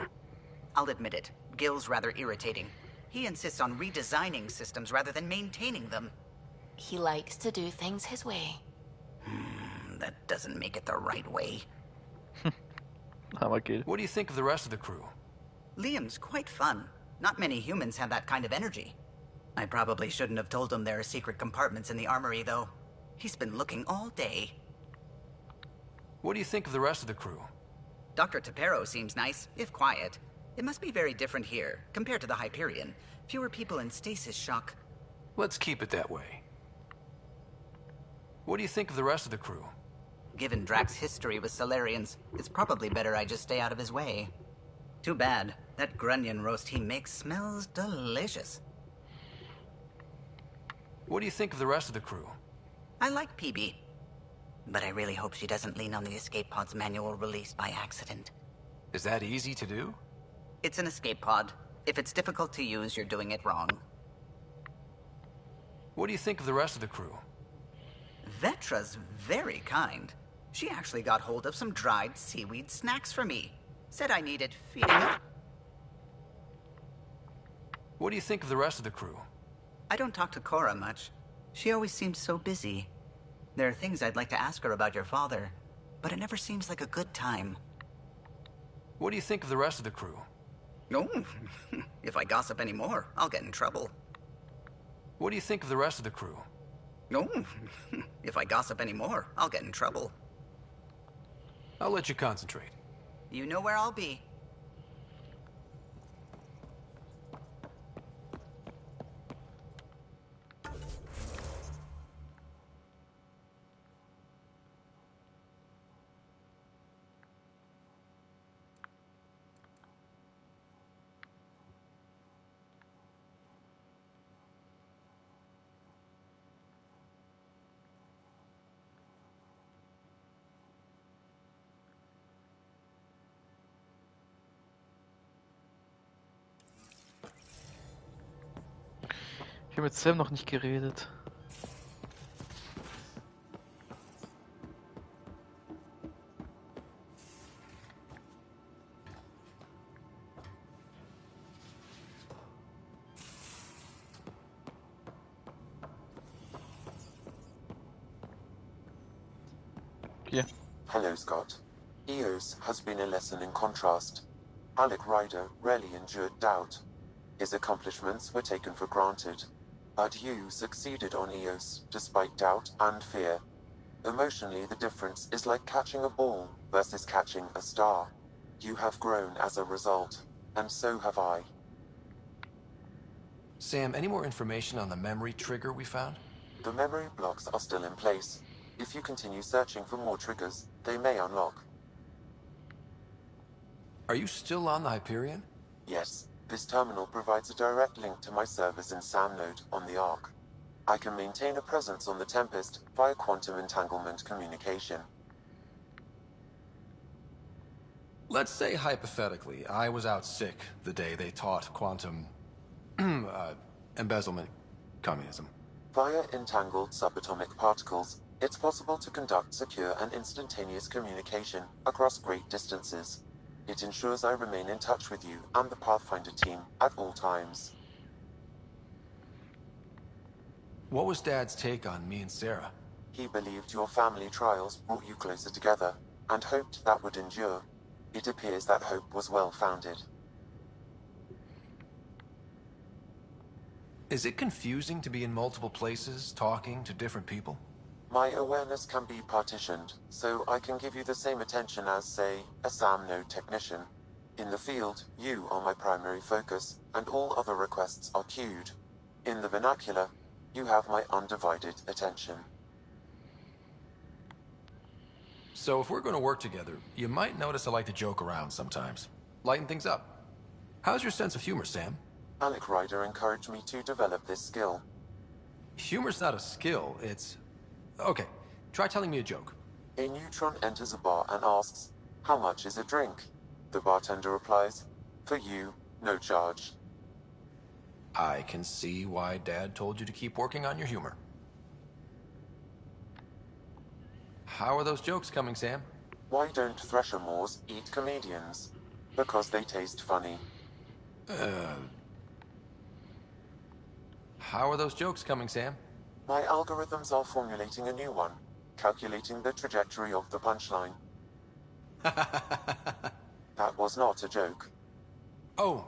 I'll admit it. Gil's rather irritating. He insists on redesigning systems rather than maintaining them. He likes to do things his way. That doesn't make it the right way. I like it. What do you think of the rest of the crew? Liam's quite fun. Not many humans have that kind of energy. I probably shouldn't have told him there are secret compartments in the armory, though. He's been looking all day. What do you think of the rest of the crew? Dr. Tapero seems nice, if quiet. It must be very different here, compared to the Hyperion. Fewer people in stasis shock. Let's keep it that way. What do you think of the rest of the crew? Given Drax's history with Solarians, it's probably better I just stay out of his way. Too bad. That grunion roast he makes smells delicious. What do you think of the rest of the crew? I like PB. But I really hope she doesn't lean on the escape pod's manual release by accident. Is that easy to do? It's an escape pod. If it's difficult to use, you're doing it wrong. What do you think of the rest of the crew? Vetra's very kind. She actually got hold of some dried seaweed snacks for me. Said I needed feeding up. What do you think of the rest of the crew? I don't talk to Cora much. She always seems so busy. There are things I'd like to ask her about your father, but it never seems like a good time. What do you think of the rest of the crew? Oh, if I gossip anymore, I'll get in trouble. What do you think of the rest of the crew? Oh, if I gossip anymore, I'll get in trouble. I'll let you concentrate. You know where I'll be. Ich habe mit Sam noch nicht geredet. Hier. Hello, Scott. Eos has been a lesson in contrast. Alec Ryder rarely endured doubt. His accomplishments were taken for granted. But you succeeded on Eos, despite doubt and fear. Emotionally, the difference is like catching a ball versus catching a star. You have grown as a result, and so have I. Sam, any more information on the memory trigger we found? The memory blocks are still in place. If you continue searching for more triggers, they may unlock. Are you still on the Hyperion? Yes, this terminal provides a direct link to my servers in SamNode on the Ark. I can maintain a presence on the Tempest via quantum entanglement communication. Let's say, hypothetically, I was out sick the day they taught quantum... embezzlement communism. Via entangled subatomic particles, it's possible to conduct secure and instantaneous communication across great distances. It ensures I remain in touch with you and the Pathfinder team at all times. What was Dad's take on me and Sarah? He believed your family trials brought you closer together, and hoped that would endure. It appears that hope was well-founded. Is it confusing to be in multiple places, talking to different people? My awareness can be partitioned, so I can give you the same attention as, say, a SamNode technician. In the field, you are my primary focus, and all other requests are queued. In the vernacular, you have my undivided attention. So if we're going to work together, you might notice I like to joke around sometimes. Lighten things up. How's your sense of humor, Sam? Alec Ryder encouraged me to develop this skill. Humor's not a skill, it's... Okay, try telling me a joke. A neutron enters a bar and asks, "How much is a drink?" The bartender replies, "For you, no charge." I can see why Dad told you to keep working on your humor. How are those jokes coming, Sam? Why don't Thresher Moors eat comedians? Because they taste funny. How are those jokes coming, Sam? My algorithms are formulating a new one, calculating the trajectory of the punchline. That was not a joke. Oh,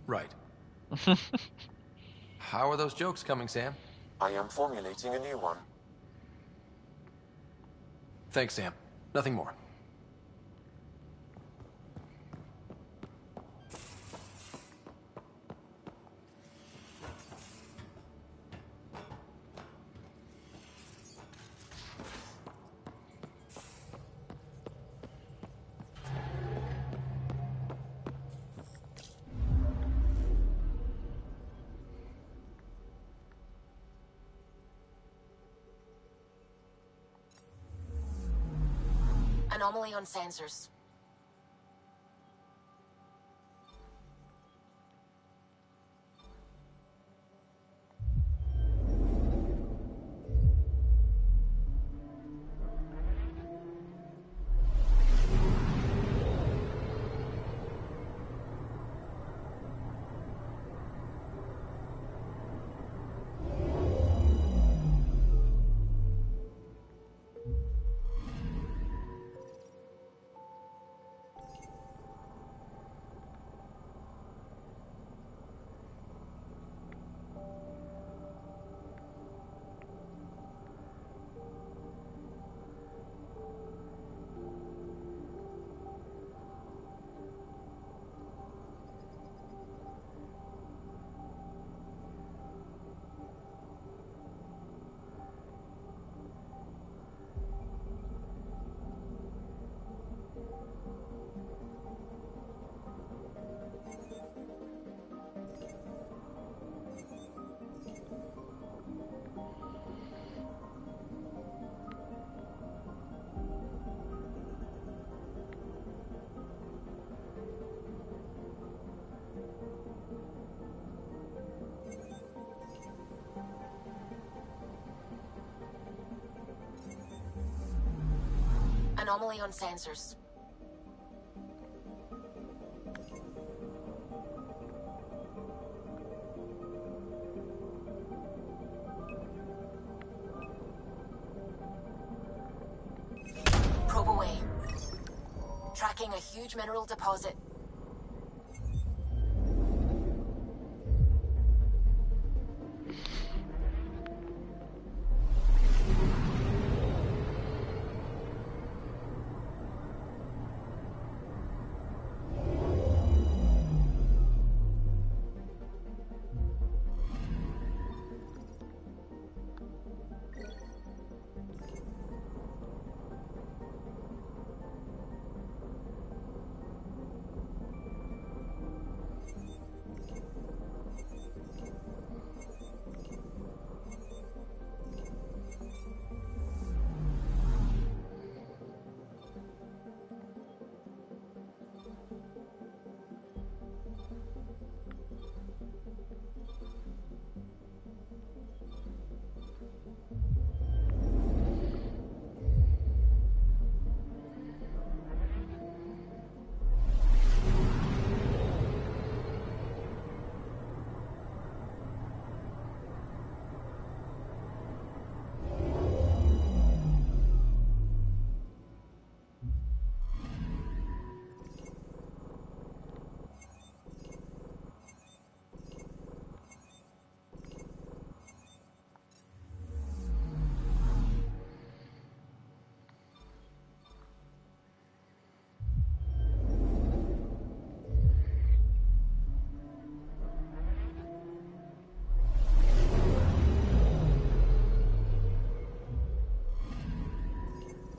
right. How are those jokes coming, Sam? I am formulating a new one. Thanks, Sam. Nothing more. Anomaly on sensors. Anomaly on sensors. Probe away. Tracking a huge mineral deposit.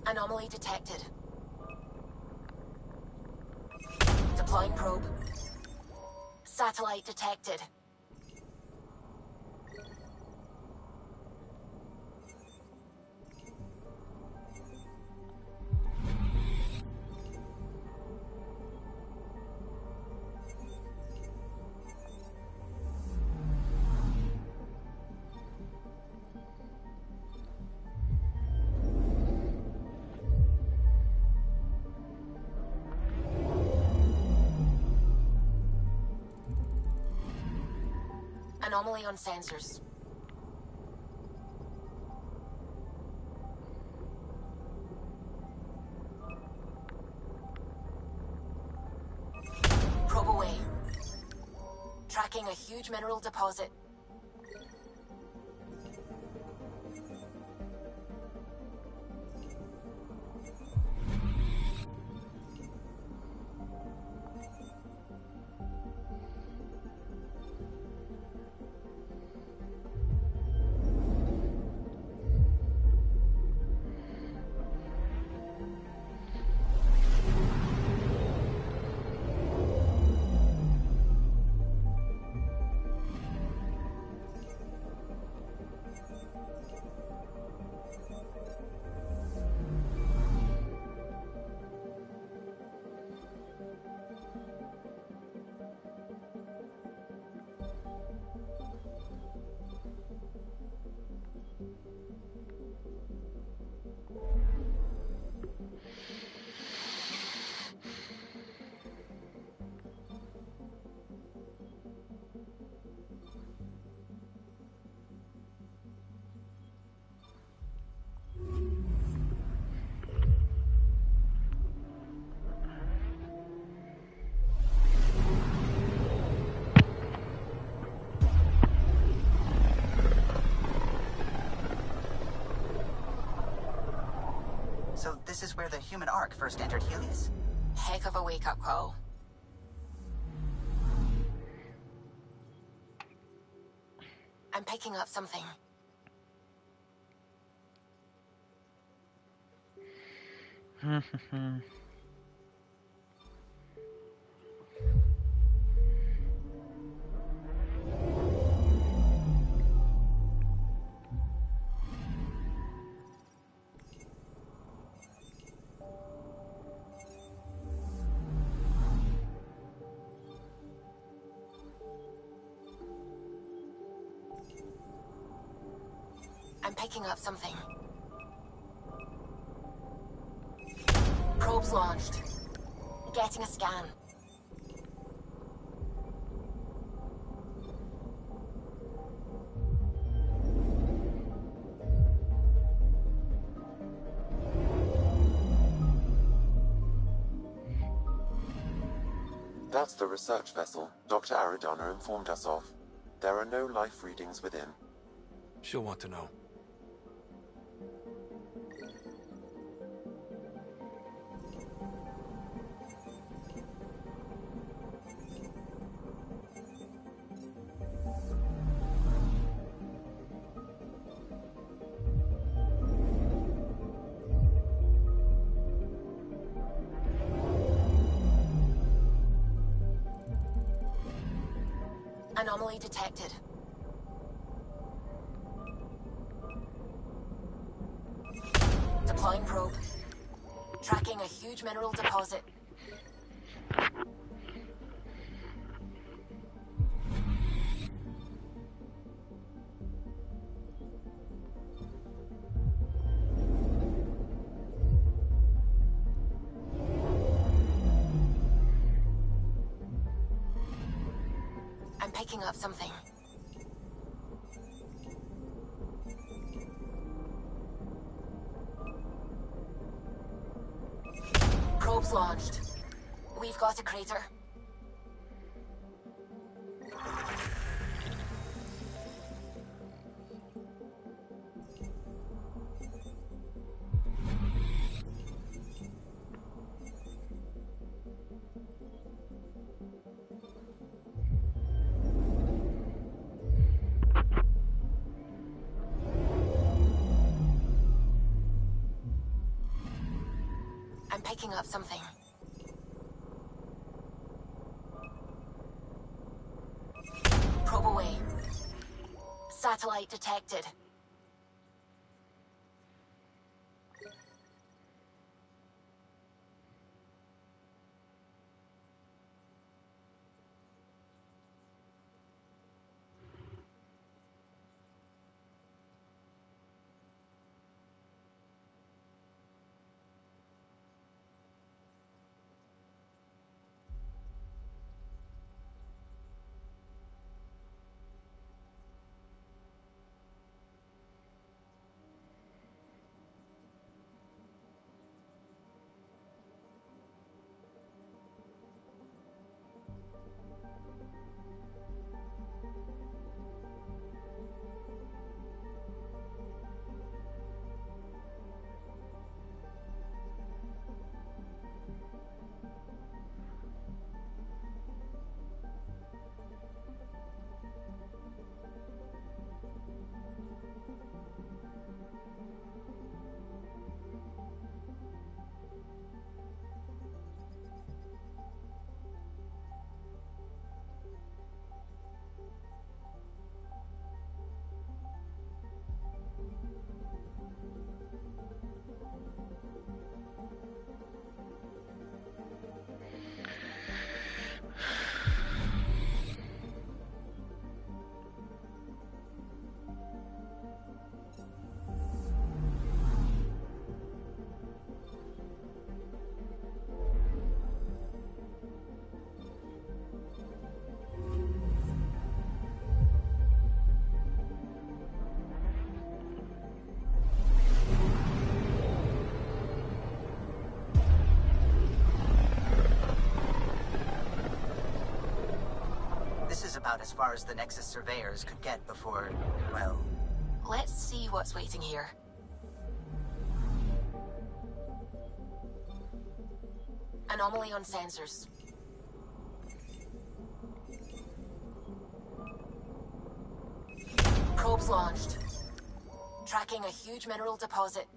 Anomaly detected. Deploying probe. Satellite detected. Anomaly on sensors. Probe away. Tracking a huge mineral deposit. transhuman arc first entered Helios? Heck of a wake-up call. I'm picking up something. I'm picking up something. Probes launched. Getting a scan. That's the research vessel Dr. Aridana informed us of. There are no life readings within. She'll want to know. Anomaly detected. Deploying probe. Tracking a huge mineral deposit. I'm picking up something. Probes launched. We've got a crater. I'm picking up something. Probe away. Satellite detected. This is about as far as the Nexus surveyors could get before, well... Let's see what's waiting here. Anomaly on sensors. Probes launched. Tracking a huge mineral deposit.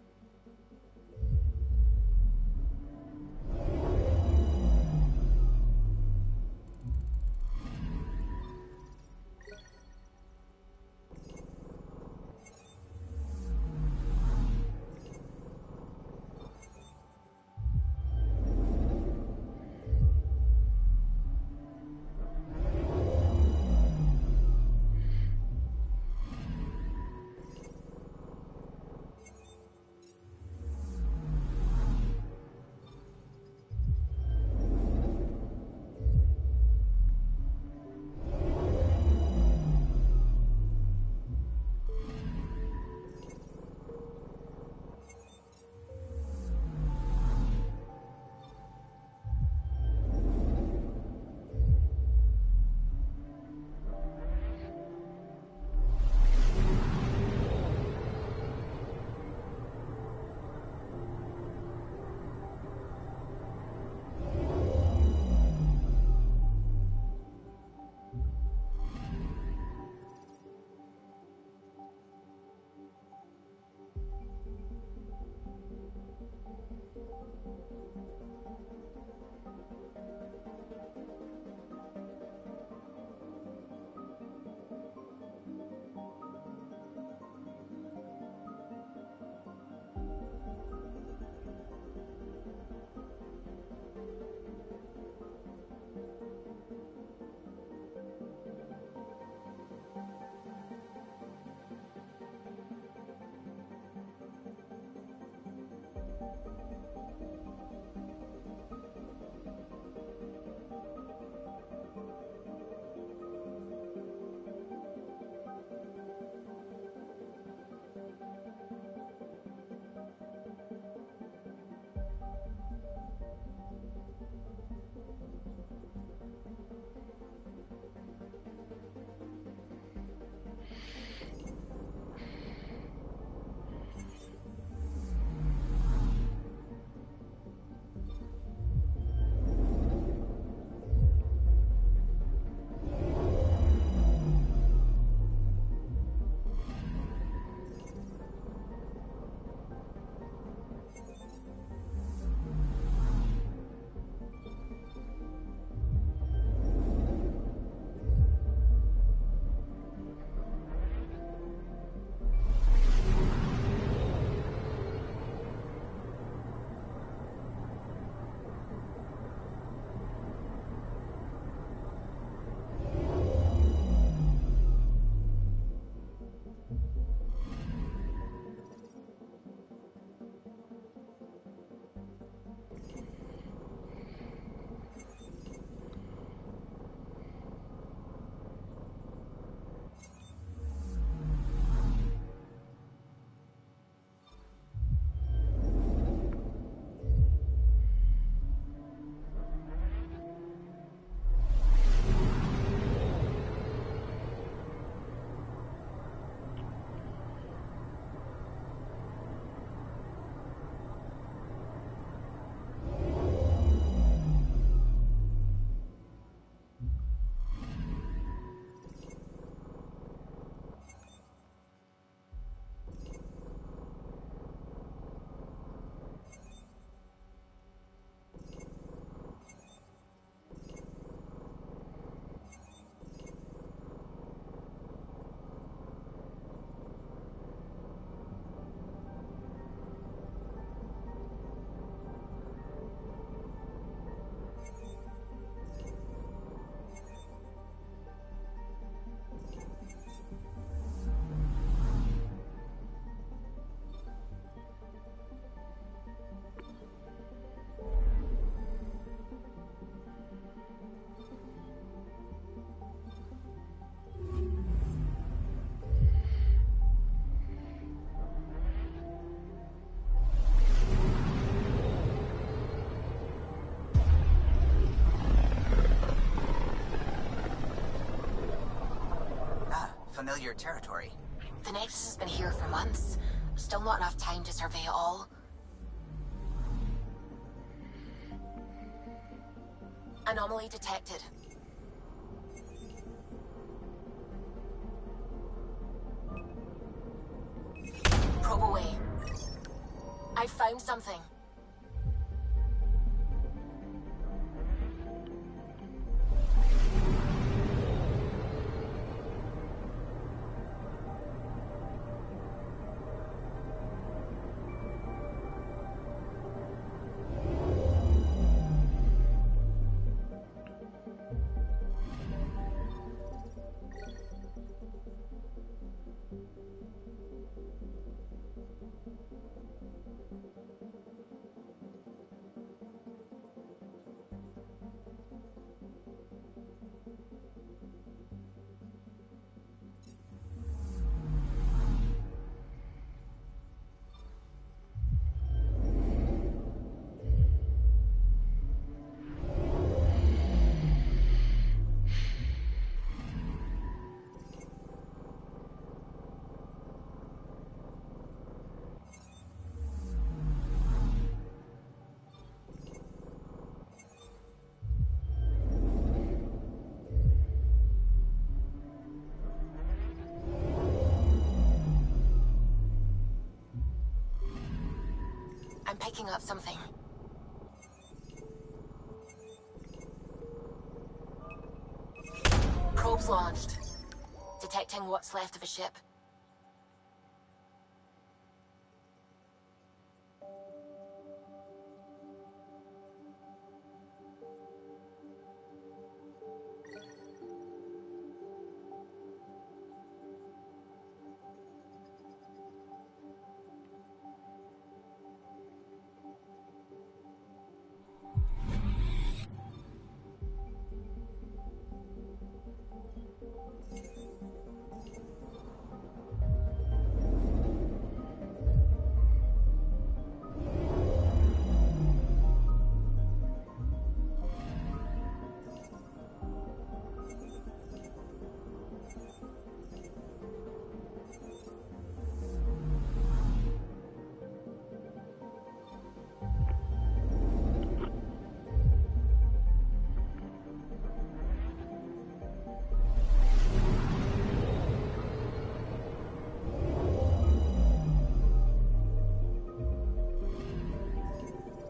Familiar territory. The Nexus has been here for months. Still not enough time to survey it all. Anomaly detected. Probe away. I found something. I'm picking up something. Probes launched. Detecting what's left of a ship.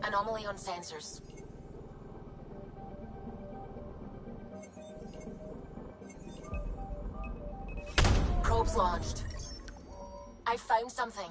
Anomaly on sensors. Probes launched. I found something.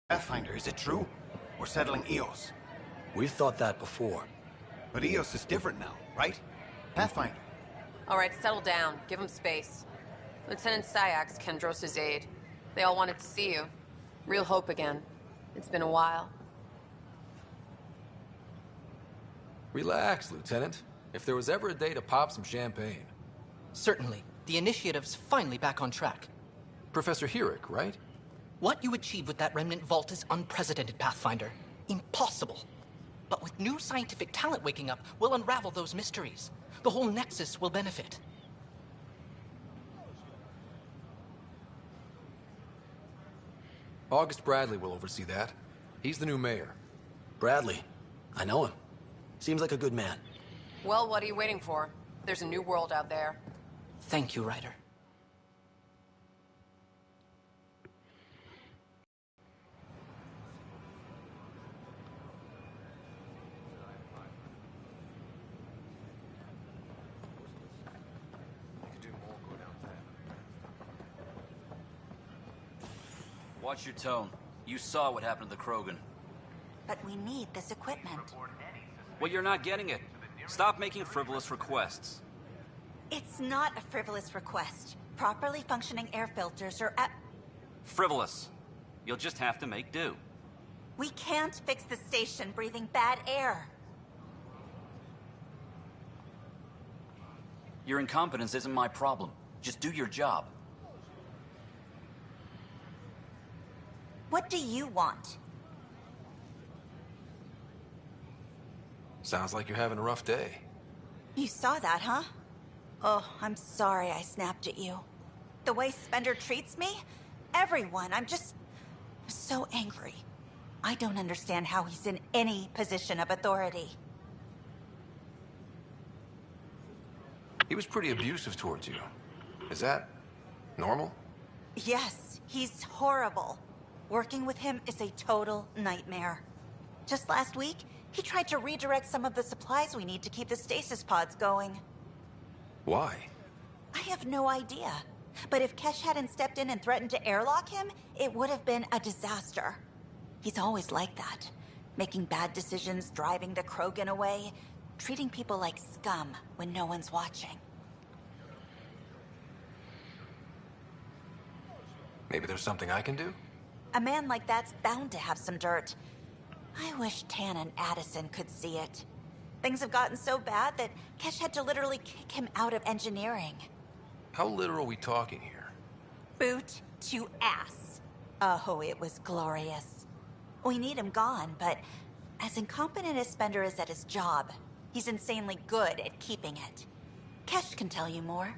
Pathfinder, is it true? We're settling Eos. We've thought that before. But Eos is different now, right? Pathfinder. All right, settle down. Give him space. Lieutenant Syak's Kendros' aide. They all wanted to see you. Real hope again. It's been a while. Relax, Lieutenant. If there was ever a day to pop some champagne. Certainly. The initiative's finally back on track. Professor Herrick, right? What you achieved with that remnant vault is unprecedented, Pathfinder. Impossible. But with new scientific talent waking up, we'll unravel those mysteries. The whole Nexus will benefit. August Bradley will oversee that. He's the new mayor. Bradley. I know him. Seems like a good man. Well, what are you waiting for? There's a new world out there. Thank you, Ryder. Watch your tone. You saw what happened to the Krogan. But we need this equipment. Well, you're not getting it. Stop making frivolous requests. It's not a frivolous request. Properly functioning air filters are at... Frivolous. You'll just have to make do. We can't fix the station breathing bad air. Your incompetence isn't my problem. Just do your job. What do you want? Sounds like you're having a rough day. You saw that, huh? Oh, I'm sorry I snapped at you. The way Spender treats me? Everyone, I'm just so angry. I don't understand how he's in any position of authority. He was pretty abusive towards you. Is that normal? Yes, he's horrible. Working with him is a total nightmare. Just last week, he tried to redirect some of the supplies we need to keep the stasis pods going. Why? I have no idea. But if Kesh hadn't stepped in and threatened to airlock him, it would have been a disaster. He's always like that. Making bad decisions, driving the Krogan away, treating people like scum when no one's watching. Maybe there's something I can do? A man like that's bound to have some dirt. I wish Tan and Addison could see it. Things have gotten so bad that Kesh had to literally kick him out of engineering. How literal are we talking here? Boot to ass. Oh, it was glorious. We need him gone, but as incompetent as Spender is at his job, he's insanely good at keeping it. Kesh can tell you more.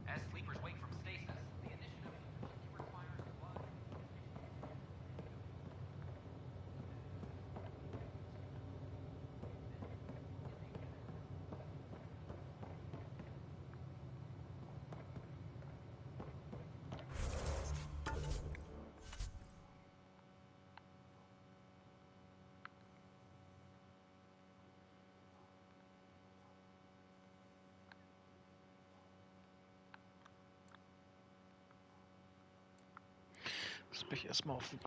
As sleepers wake from stasis, the initiative requires blood. Muss mich erstmal auf den